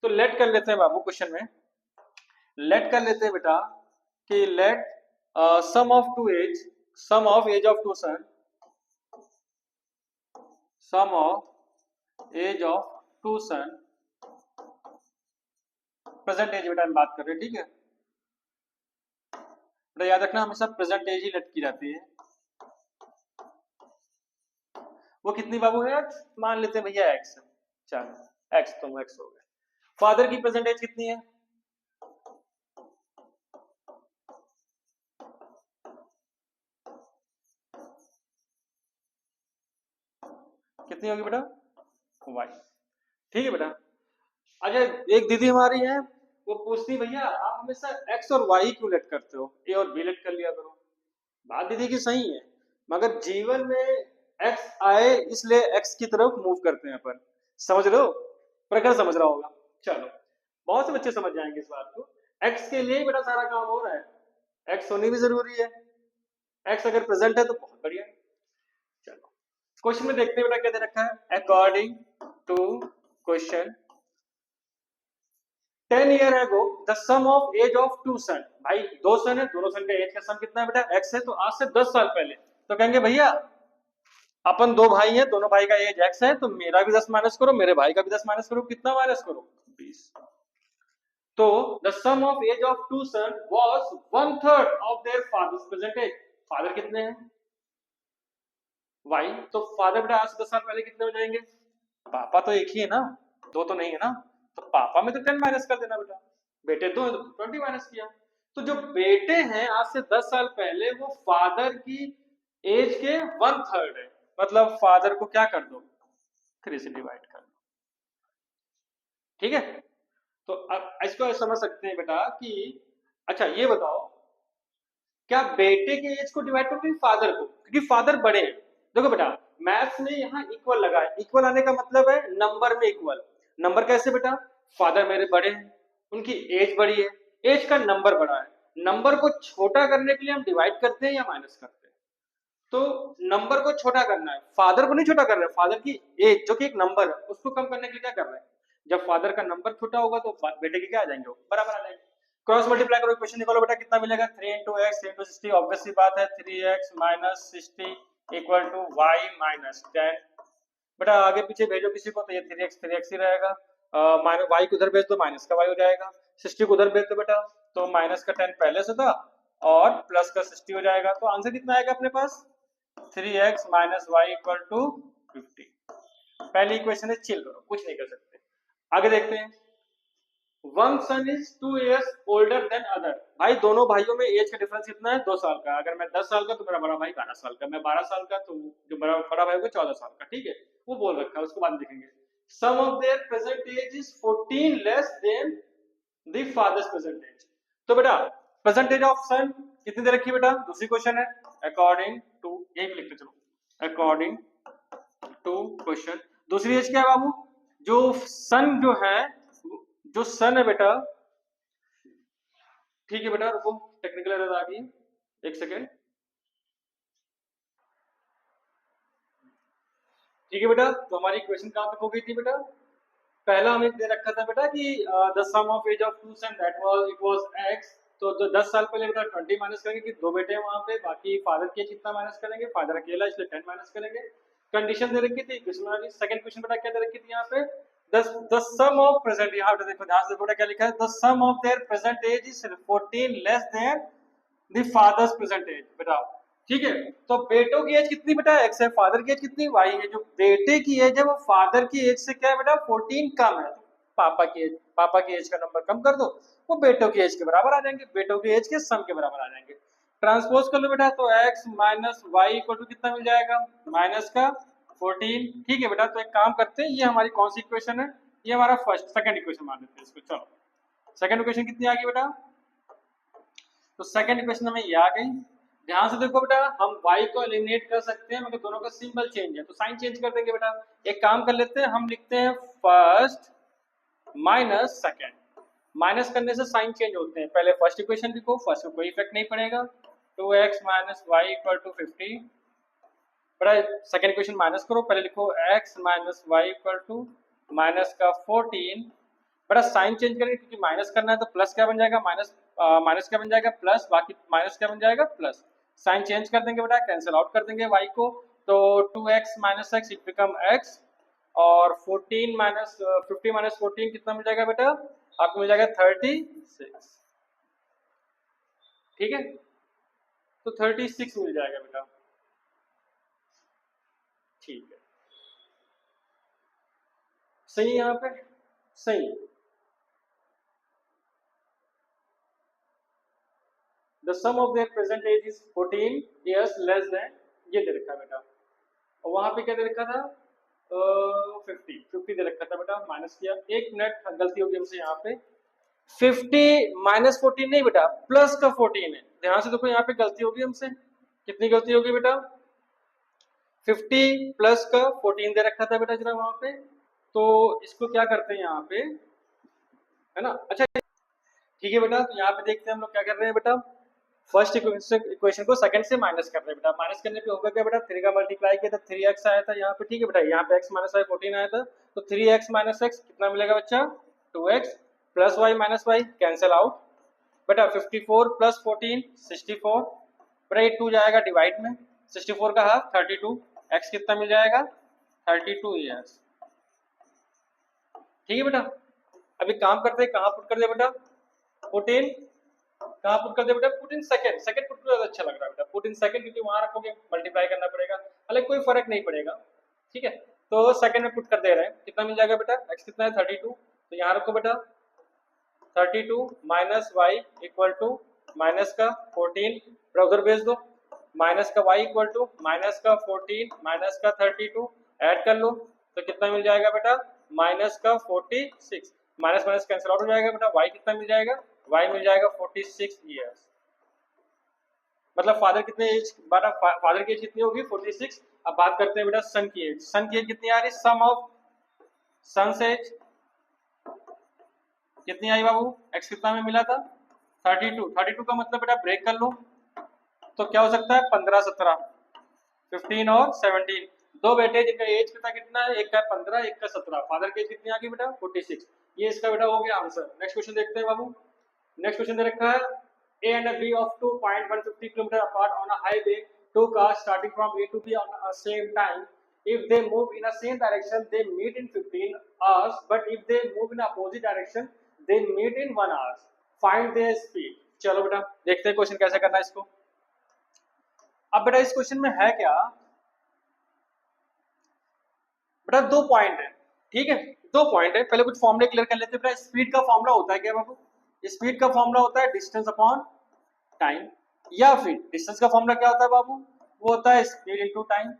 तो लेट कर लेते हैं बाबू, क्वेश्चन में लेट कर लेते हैं बेटा कि let sum of two age, sum of age of two son, sum of age of two son, present age बेटा हम बात कर रहे हैं। ठीक है बेटा, याद रखना हमेशा प्रेजेंट एज ही लेट की जाती है। वो कितनी बाबू है, मान लेते हैं भैया एक्स है, चलो एक्स तो एक्स हो गया। फादर की प्रेजेंट एज कितनी है, कितनी होगी बेटा, वाई। ठीक है बेटा, अच्छा एक दीदी हमारी है, वो पूछती भैया आप हमेशा एक्स और वाई क्यों लेट करते हो, ए और बी लेट कर लिया करो। बात दीदी की सही है, मगर जीवन में एक्स आए इसलिए एक्स की तरफ मूव करते हैं अपन, समझ लो, प्रखर समझ रहा होगा। चलो बहुत से बच्चे समझ जाएंगे इस बात को, एक्स के लिए ही बेटा सारा काम हो रहा है, एक्स होनी भी जरूरी है, एक्स अगर प्रेजेंट है तो बहुत बढ़िया है। चलो क्वेश्चन में देखते हैं बेटा क्या दे रखा है, according to question 10 year ago the sum of age of two son, भाई दो सन है, दोनों सन का एज का सम कितना है बेटा एक्स है, तो आज से 10 साल पहले, तो कहेंगे भैया अपन दो भाई हैं, दोनों भाई का एज एक्स है, तो मेरा भी 10 माइनस करो, मेरे भाई का भी 10 माइनस करो, कितना माइनस करो 20। तो the sum of age of two son was 1/3 of their father's present age. Father कितने हैं वाई, तो फादर बेटा आज से 10 साल पहले कितने हो जाएंगे, पापा तो एक ही है ना, दो तो नहीं है ना, तो पापा में तो 10 माइनस कर देना बेटा, बेटे दो है तो 20 माइनस किया। तो जो बेटे हैं आज से 10 साल पहले वो फादर की एज के 1/3 है, मतलब फादर को क्या कर दो 3 से डिवाइड कर दो। ठीक है, तो अब इसको समझ सकते हैं बेटा कि अच्छा ये बताओ क्या बेटे के एज को डिवाइड करोगे फादर को, क्योंकि फादर बड़े हैं। देखो बेटा मैथ्स में यहाँ इक्वल लगा है, इक्वल आने का मतलब है नंबर में इक्वल। नंबर कैसे बेटा, फादर मेरे बड़े हैं, उनकी एज बड़ी है, एज का नंबर बड़ा है, नंबर को छोटा करने के लिए हम डिवाइड करते हैं या माइनस करते हैं। तो नंबर को छोटा करना है, फादर को नहीं छोटा कर रहे हैं, फादर की एज जो कि एक नंबर है उसको कम करने के लिए क्या कर रहे हैं, जब फादर का नंबर छोटा होगा तो बेटे के क्या आ जाएंगे, बराबर आ जाएंगे। क्रॉस मल्टीप्लाई करो, क्वेश्चन निकालो बेटा कितना मिलेगा, 3 into x 3 into 60, ऑब्वियस सी बात है 3x minus 60 equal to y minus 10। बेटा आगे पीछे भेजो किसी को तो ये 3x ही रहेगा, माइनस y को उधर भेज दो माइनस का y हो जाएगा, 60 को उधर भेज दो बेटा तो माइनस का 10 पहले से था और प्लस का 60 हो जाएगा, तो आंसर कितना आएगा अपने पास 3x minus y equal to 50। पहली इक्वेशन है, चिल करो कुछ नहीं कर सकते। आगे देखते हैं one son is 2 years older than other. भाई दोनों भाइयों में एज का डिफरेंस कितना है? 2 साल का। अगर मैं 10 साल का तो मेरा बड़ा भाई 12 साल का, मैं 12 साल का तो जो मेरा बड़ा भाई होगा 14 साल का। ठीक है, वो बोल रखा है, उसको बाद में देखेंगे। Sum of their present age is 14 less than the father's present age. तो बेटा प्रेजेंट एज ऑफ सन कितनी दे रखी है बेटा? दूसरी क्वेश्चन है अकॉर्डिंग टू, यही भी लिखते चलो, अकॉर्डिंग टू क्वेश्चन। दूसरी एज क्या है बाबू? जो सन जो है, जो सन है बेटा, ठीक है बेटा, रुको टेक्निकल एरर आ गई, एक सेकेंड। ठीक है बेटा, तो हमारी क्वेश्चन कहां तक हो गई थी बेटा? पहला हमें दे रखा था बेटा कि the sum of age of two son that was it was x. तो 10 साल पहले बेटा 20 माइनस करेंगे कि दो बेटे हैं वहां पे, बाकी फादर के कितना माइनस करेंगे? फादर अकेला, इसलिए 10 माइनस करेंगे। कंडीशन दे रखी थी क्वेश्चन। सेकंड क्वेश्चन बेटा क्या दे रखी थी यहाँ पे? द सम ऑफ प्रेजेंट, यहाँ पे देखो ध्यान से देखो क्या लिखा है, the sum of their present age is 14 less than the father's present age बेटा। ठीक है, तो बेटों की एज कितनी बेटा? एक्स है। फादर की एज कितनी? वाई है। जो बेटे की एज है वो फादर की एज से क्या है बेटा? 14 कम है। पापा की एज, पापा की एज का नंबर कम कर दो, वो बेटों की एज के बराबर आ जाएंगे, बेटों की एज के सम के बराबर आ जाएंगे। ट्रांसपोज कर लो बेटा, तो x minus Y equal to कितना मिल जाएगा? माइनस का 14। ठीक है बेटा, तो एक काम करते हैं, ये हमारी कौन सी इक्वेशन है? ये हमारा सेकंड इक्वेशन मान लेते हैं इसको। चलो सेकंड इक्वेशन कितनी आ गई बेटा? तो सेकंड इक्वेशन हमें ये आ गई। ध्यान से देखो बेटा, हम y को एलिमिनेट कर सकते हैं मगर दोनों का सिंबल चेंज है, तो साइन चेंज कर देंगे बेटा। एक काम कर लेते हैं, हम लिखते हैं फर्स्ट माइनस सेकंड। माइनस करने से साइन चेंज होते हैं। पहले फर्स्ट इक्वेशन लिखो, फर्स्ट में कोई इफेक्ट नहीं पड़ेगा। 2x minus Y equal to 50। बेटा सेकंड इक्वेशन माइनस करो, पहले लिखो x minus Y equal to minus का 14। बेटा साइन चेंज करेंगे क्योंकि माइनस करना है, तो प्लस क्या बन जाएगा? माइनस माइनस क्या बन जाएगा? प्लस। बाकी माइनस क्या बन जाएगा? प्लस। साइन चेंज कर देंगे बेटा, कैंसिल आउट कर देंगे y को, तो 2x minus x it become x। और 14 माइनस 50 माइनस 14 कितना मिल जाएगा बेटा? आपको मिल जाएगा 36। ठीक है, तो 36 मिल जाएगा बेटा। ठीक है, सही है यहाँ पे? सही। The sum of their present age is 14 years less than, ये दे रखा है बेटा। और वहां पे क्या दे रखा था? 50 दे रखा था बेटा, माइनस किया। एक मिनट, गलती होगी हमसे यहाँ पे। 50 माइनस 14 नहीं बेटा, प्लस का 14 है। ध्यान से देखो, यहाँ पे गलती होगी हमसे। कितनी गलती होगी बेटा? 50 प्लस का 14 दे रखा था बेटा जरा वहां पे। तो इसको क्या करते हैं यहाँ पे, है ना? अच्छा ठीक है बेटा, तो यहाँ पे देखते हैं हम लोग क्या कर रहे हैं बेटा। फर्स्ट इक्वेशन को सेकंड से माइनस कर रहे हैं बेटा। माइनस करने पे होगा क्या बेटा? 3 का मल्टीप्लाई किया था, 3x आया था यहाँ पे। ठीक है बेटा, यहाँ पे x माइनस वाई 14 आया था, तो 3x माइनस एक्स कितना मिलेगा बच्चा? 2x plus y minus y cancel out बेटा। 54 प्लस 14 64 बेटा, ये 2 जाएगा डिवाइड में, 64 का हाफ 32। x कितना मिल जाएगा? 32 ईयर्स। ठीक है बेटा, अभी काम करते हैं, कहाँ पुट कर दे बेटा? 14 कहाँ पुट कर दे बेटा? Put in second. Second put ज्यादा अच्छा लग रहा है बेटा, पुट इन सेकंड, क्योंकि वहां रखोगे मल्टीप्लाई करना पड़ेगा, हालांकि कोई फर्क नहीं पड़ेगा। ठीक है, तो सेकंड में पुट कर दे रहे हैं, कितना मिल जाएगा बेटा? x कितना है? 32, तो यहाँ रखो बेटा 32 minus Y equal to minus का 14, बेटा उधर भेज दो। माइनस का y इक्वल टू माइनस का 14 माइनस का 32, ऐड कर लो तो कितना मिल जाएगा बेटा? माइनस का 46। माइनस माइनस कैंसिल आउट हो जाएगा बेटा। y कितना मिल जाएगा? y मिल जाएगा 46 ईयर्स। मतलब फादर कितने एज, फादर की एज कितनी होगी? 46। अब बात करते हैं बेटा सन की एज। सन की एज कितनी आ रही? सम ऑफ सन्स एज कितनी आई बाबू? x कितना में मिला था? 32। 32 का मतलब बेटा ब्रेक कर लो, तो क्या हो सकता है? 15 17, 15 और 17। दो बेटे जिनका एज पता कितना है? एक का 15, एक का 17। फादर की एज कितनी आ गई बेटा? 46। ये इसका बेटा हो गया आंसर। नेक्स्ट क्वेश्चन देखते हैं बाबू। नेक्स्ट क्वेश्चन दे रखा है A and B of 2.150 km apart on a highway, two cars starting from A to B on a same time. If they move in a same direction, they meet in 15 hours. But if they move in opposite direction, they meet in 1 hour. Find their speed. चलो बेटा देखते हैं question कैसे करना है इसको। अब बेटा इस क्वेश्चन में है क्या बेटा? दो पॉइंट है, ठीक है, दो पॉइंट है, पहले कुछ फॉर्मूले क्लियर कर लेते हैं। स्पीड का फॉर्मूला होता है क्या बाबू? स्पीड का फॉर्मूला होता है डिस्टेंस अपॉन टाइम, या फिर डिस्टेंस का फॉर्मूला क्या होता है बाबू? वो होता है स्पीड इनटू टाइम।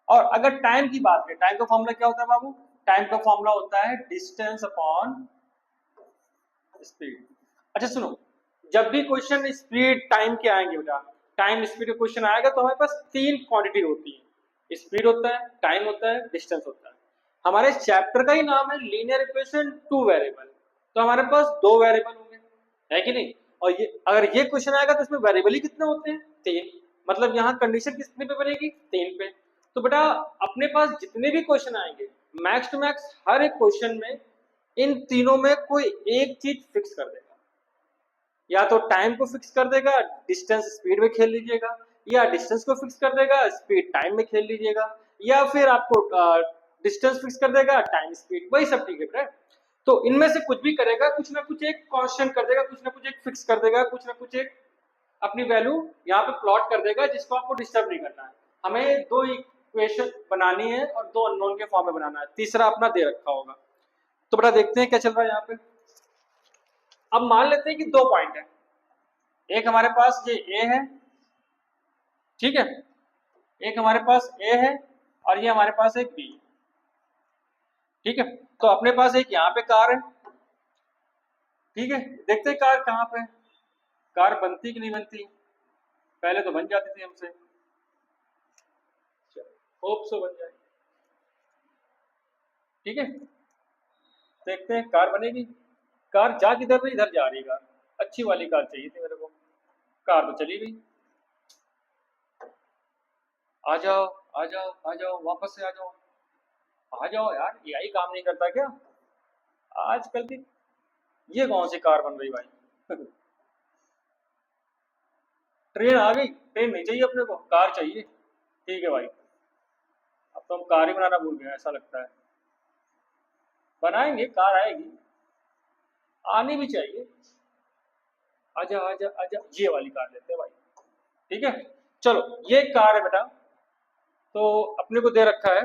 और अगर टाइम की बात करें, टाइम का फॉर्मूला क्या होता है बाबू? टाइम का फॉर्मूला होता है डिस्टेंस अपॉन स्पीड। अच्छा सुनो, जब भी क्वेश्चन स्पीड टाइम के आएंगे बेटा, टाइम स्पीड का क्वेश्चन आएगा तो हमारे पास तीन क्वांटिटी होती है, स्पीड होता है, टाइम होता है, डिस्टेंस होता है। हमारे चैप्टर का ही नाम है लीनियर इक्वेशन टू वेरिएबल, तो हमारे पास दो वेरिएबल होंगे, है कि नहीं? और ये अगर ये क्वेश्चन आएगा तो इसमें वेरिएबल ही कितने होते हैं? तीन। मतलब यहाँ कंडीशन कितने पे बनेगी? तीन पे। तो बेटा अपने पास जितने भी क्वेश्चन आएंगे, मैक्स टू मैक्स हर एक क्वेश्चन में इन तीनों में कोई एक चीज फिक्स कर देगा। या तो टाइम को फिक्स कर देगा, डिस्टेंस स्पीड में खेल लीजिएगा, या डिस्टेंस को फिक्स कर देगा, स्पीड टाइम में खेल लीजिएगा, या फिर आपको डिस्टेंस फिक्स कर देगा, टाइम स्पीड, वही सब ठीक है। तो इनमें से कुछ भी करेगा, कुछ ना कुछ एक कांस्टेंट कर देगा, कुछ ना कुछ एक फिक्स कर देगा, कुछ ना कुछ एक अपनी वैल्यू यहाँ पे प्लॉट कर देगा, जिसको आपको डिस्टर्ब नहीं करना है। हमें दो इक्वेशन बनानी है और दो अननोन के फॉर्म में बनाना है, तीसरा अपना दे रखा होगा। तो बेटा देखते हैं क्या चल रहा है यहाँ पे। अब मान लेते हैं कि दो पॉइंट है, एक हमारे पास ये ए है, ठीक है, एक हमारे पास ए है और ये हमारे पास एक बी, ठीक है। तो अपने पास एक यहाँ पे कार है, ठीक है, देखते हैं कार कहाँ पे है, कार बनती कि नहीं बनती। पहले तो बन जाती थी हमसे, होप सो बन जाए, ठीक है। देखते हैं कार बनेगी। कार जा किधर रही? इधर जा रही कार, अच्छी वाली कार चाहिए थी मेरे को, कार तो चली गई। आ जाओ आ जाओ आ जाओ, वापस से आ जाओ, आ जाओ यार, एआई काम नहीं करता क्या आजकल की? ये कौन सी कार बन रही भाई? ट्रेन आ गई, ट्रेन नहीं चाहिए अपने को, कार चाहिए, ठीक है भाई। अब तो हम कार ही बनाना भूल गए ऐसा लगता है। बनाएंगे, कार आएगी, आनी भी चाहिए। आजा आजा आजा, ये वाली कार लेते हैं भाई, ठीक है। चलो ये कार है बेटा, तो अपने को दे रखा है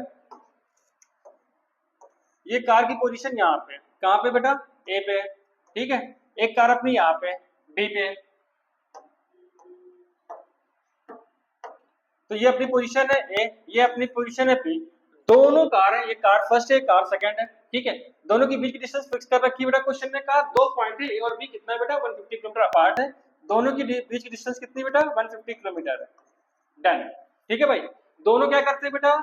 ये कार की पोजीशन यहाँ पे, कहाँ पे बेटा? ए पे, ठीक है। एक कार अपनी यहाँ पे बी पे, तो ये अपनी पोजीशन है ए, ये अपनी पोजीशन है बी। दोनों कार है, ये कार फर्स्ट है, कार सेकंड है, ठीक है। दोनों के बीच की डिस्टेंस फिक्स कर रखी है बेटा। क्वेश्चन ने कहा दो पॉइंट है ए और बी, कितना है बेटा? 150 किलोमीटर अपार्ट है। दोनों की बीच की डिस्टेंस कितनी बेटा? 150 किलोमीटर है। डन, ठीक है भाई। दोनों क्या करते हैं बेटा?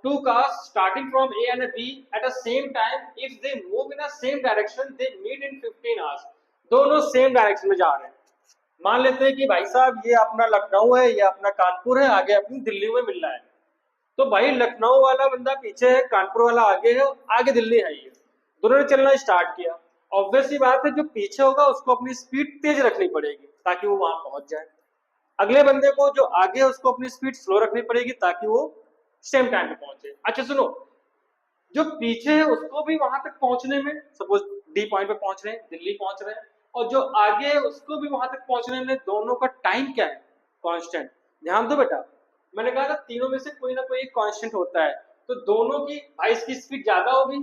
Two cars starting from A and B at a same time, if they move in a same direction they meet in 15 hours. दोनों सेम डायरेक्शन में जा रहे हैं। मान लेते हैं कि भाई साहब ये अपना लखनऊ है, ये अपना कानपुर है, आगे अपनी दिल्ली में मिलना है। तो भाई लखनऊ वाला बंदा पीछे है, कानपुर वाला आगे है, आगे दिल्ली है, ये दोनों ने चलना स्टार्ट किया। ऑब्वियस सी बात है, जो पीछे होगा उसको अपनी स्पीड तेज रखनी पड़ेगी ताकि वो वहां पहुंच जाए। अगले बंदे को जो आगे है उसको अपनी स्पीड स्लो रखनी पड़ेगी ताकि वो सेम टाइम पे पहुंचे। अच्छा सुनो, जो पीछे है उसको भी वहां तक पहुंचने में, सपोज डी पॉइंट पे पहुंच रहे हैं, दिल्ली पहुंच रहे हैं, और जो आगे है उसको भी वहां तक पहुंचने में दोनों का टाइम क्या है? कांस्टेंट। ध्यान दो बेटा, मैंने कहा था तीनों में से कोई ना कोई एक कांस्टेंट होता है। तो दोनों की भाई, इसकी स्पीड ज्यादा होगी,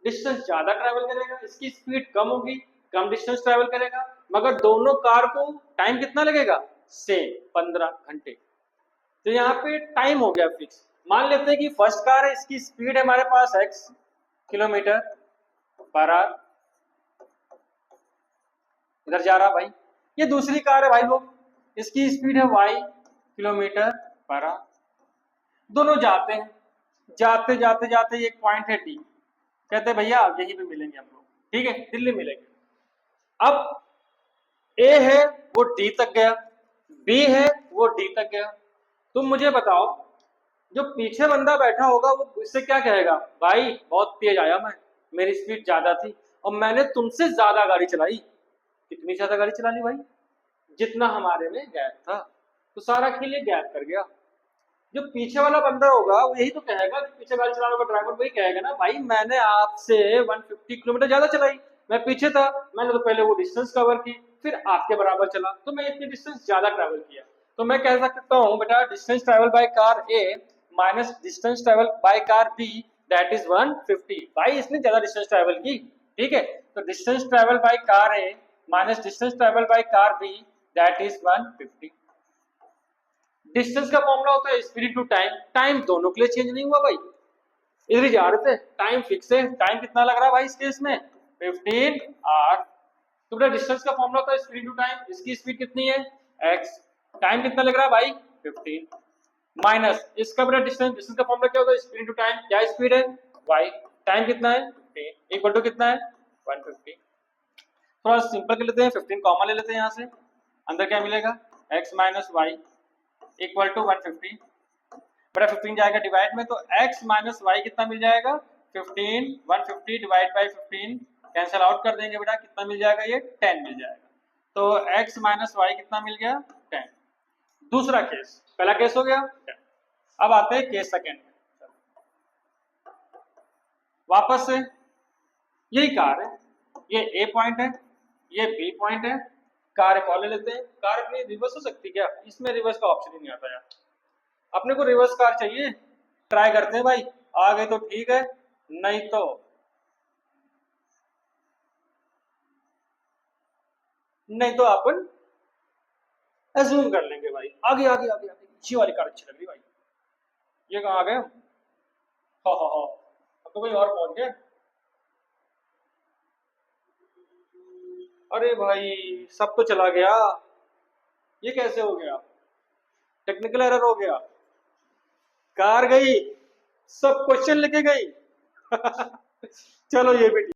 डिस्टेंस ज्यादा ट्रेवल करेगा, इसकी स्पीड कम होगी, कम डिस्टेंस ट्रेवल करेगा, मगर दोनों कार को टाइम कितना लगेगा? सेम, 15 घंटे। तो यहाँ पे टाइम हो गया फिक्स। मान लेते हैं कि फर्स्ट कार है, इसकी स्पीड है हमारे पास x किलोमीटर पर आवर, इधर जा रहा भाई। ये दूसरी कार है भाई लोग, इसकी स्पीड है y किलोमीटर पर आवर। दोनों जाते हैं, जाते जाते जाते एक पॉइंट है डी, कहते हैं भैया यहीं पे मिलेंगे हम लोग, ठीक है, दिल्ली मिलेंगे। अब ए है वो डी तक गया, बी है वो डी तक गया। तुम मुझे बताओ, जो पीछे बंदा बैठा होगा वो इससे क्या कहेगा? भाई बहुत तेज आया मैं, मेरी स्पीड ज्यादा थी और मैंने तुमसे ज्यादा गाड़ी चलाई। कितनी ज्यादा गाड़ी चला ली भाई? जितना हमारे में गैप था, तो सारा खेल ये गैप कर गया। जो पीछे वाला बंदा होगा वो यही तो कहेगा, कि पीछे गाड़ी चलाने वाला ड्राइवर वही कहेगा ना, भाई मैंने आपसे 150 किलोमीटर ज्यादा चलाई, मैं पीछे था, मैंने तो पहले वो डिस्टेंस कवर की, फिर आपके बराबर चला, तो मैं इतनी डिस्टेंस ज्यादा ट्रैवल किया। तो मैं कह सकता हूँ बेटा distance travel by car A minus distance travel by car B that is 150। भाई इसने ज्यादा डिस्टेंस ट्रेवल की, ठीक है, तो distance travel by car A minus distance travel by car B that is 150। Distance का फॉर्मूला होता है स्पीड टू टाइम, टाइम दोनों के लिए चेंज नहीं हुआ भाई, इधर ही जा रहे थे, टाइम फिक्स है, टाइम कितना लग रहा है भाई इस केस में 15 आवर। तो बेटा डिस्टेंस का फॉर्मूला होता है स्पीड टू टाइम, इसकी स्पीड कितनी है x, टाइम कितना लग रहा है भाई 15, माइनस इसका बेटा डिस्टेंस, डिस्टेंस का फॉर्मूला क्या होता है स्पीड टू टाइम, क्या स्पीड है y, टाइम कितना है 15 इक्वल टू कितना है 150। थोड़ा सिंपल कर लेते हैं, 15 कॉमन ले लेते हैं यहाँ से, अंदर क्या मिलेगा x minus Y equal to 150, बड़ा 15 जाएगा डिवाइड में, तो x माइनस वाई कितना मिल जाएगा 15, 150 डिवाइड बाई 15 कैंसिल आउट कर देंगे बेटा, कितना मिल जाएगा ये 10 मिल जाएगा, तो x माइनस वाई कितना मिल गया 10। दूसरा केस, पहला केस हो गया 10। अब आते हैं केस सेकेंड में, वापस से यही कार है, ये A पॉइंट है, ये B पॉइंट है, कार एक और ले लेते हैं, कार अपनी रिवर्स हो सकती क्या, इसमें रिवर्स का ऑप्शन ही नहीं आता यार, अपने को रिवर्स कार चाहिए, ट्राई करते हैं भाई, आ गए तो ठीक है, नहीं तो अपन एज्यूम कर लेंगे भाई, आगे आगे आगे आगे, ये वाली कार अच्छी लग रही भाई, ये कहाँ आ गए हम, हाँ, अब तो कोई और पहुंच गए, अरे भाई सब तो चला गया, ये कैसे हो गया, टेक्निकल एरर हो गया, कार गई, सब क्वेश्चन लेके गई चलो ये भी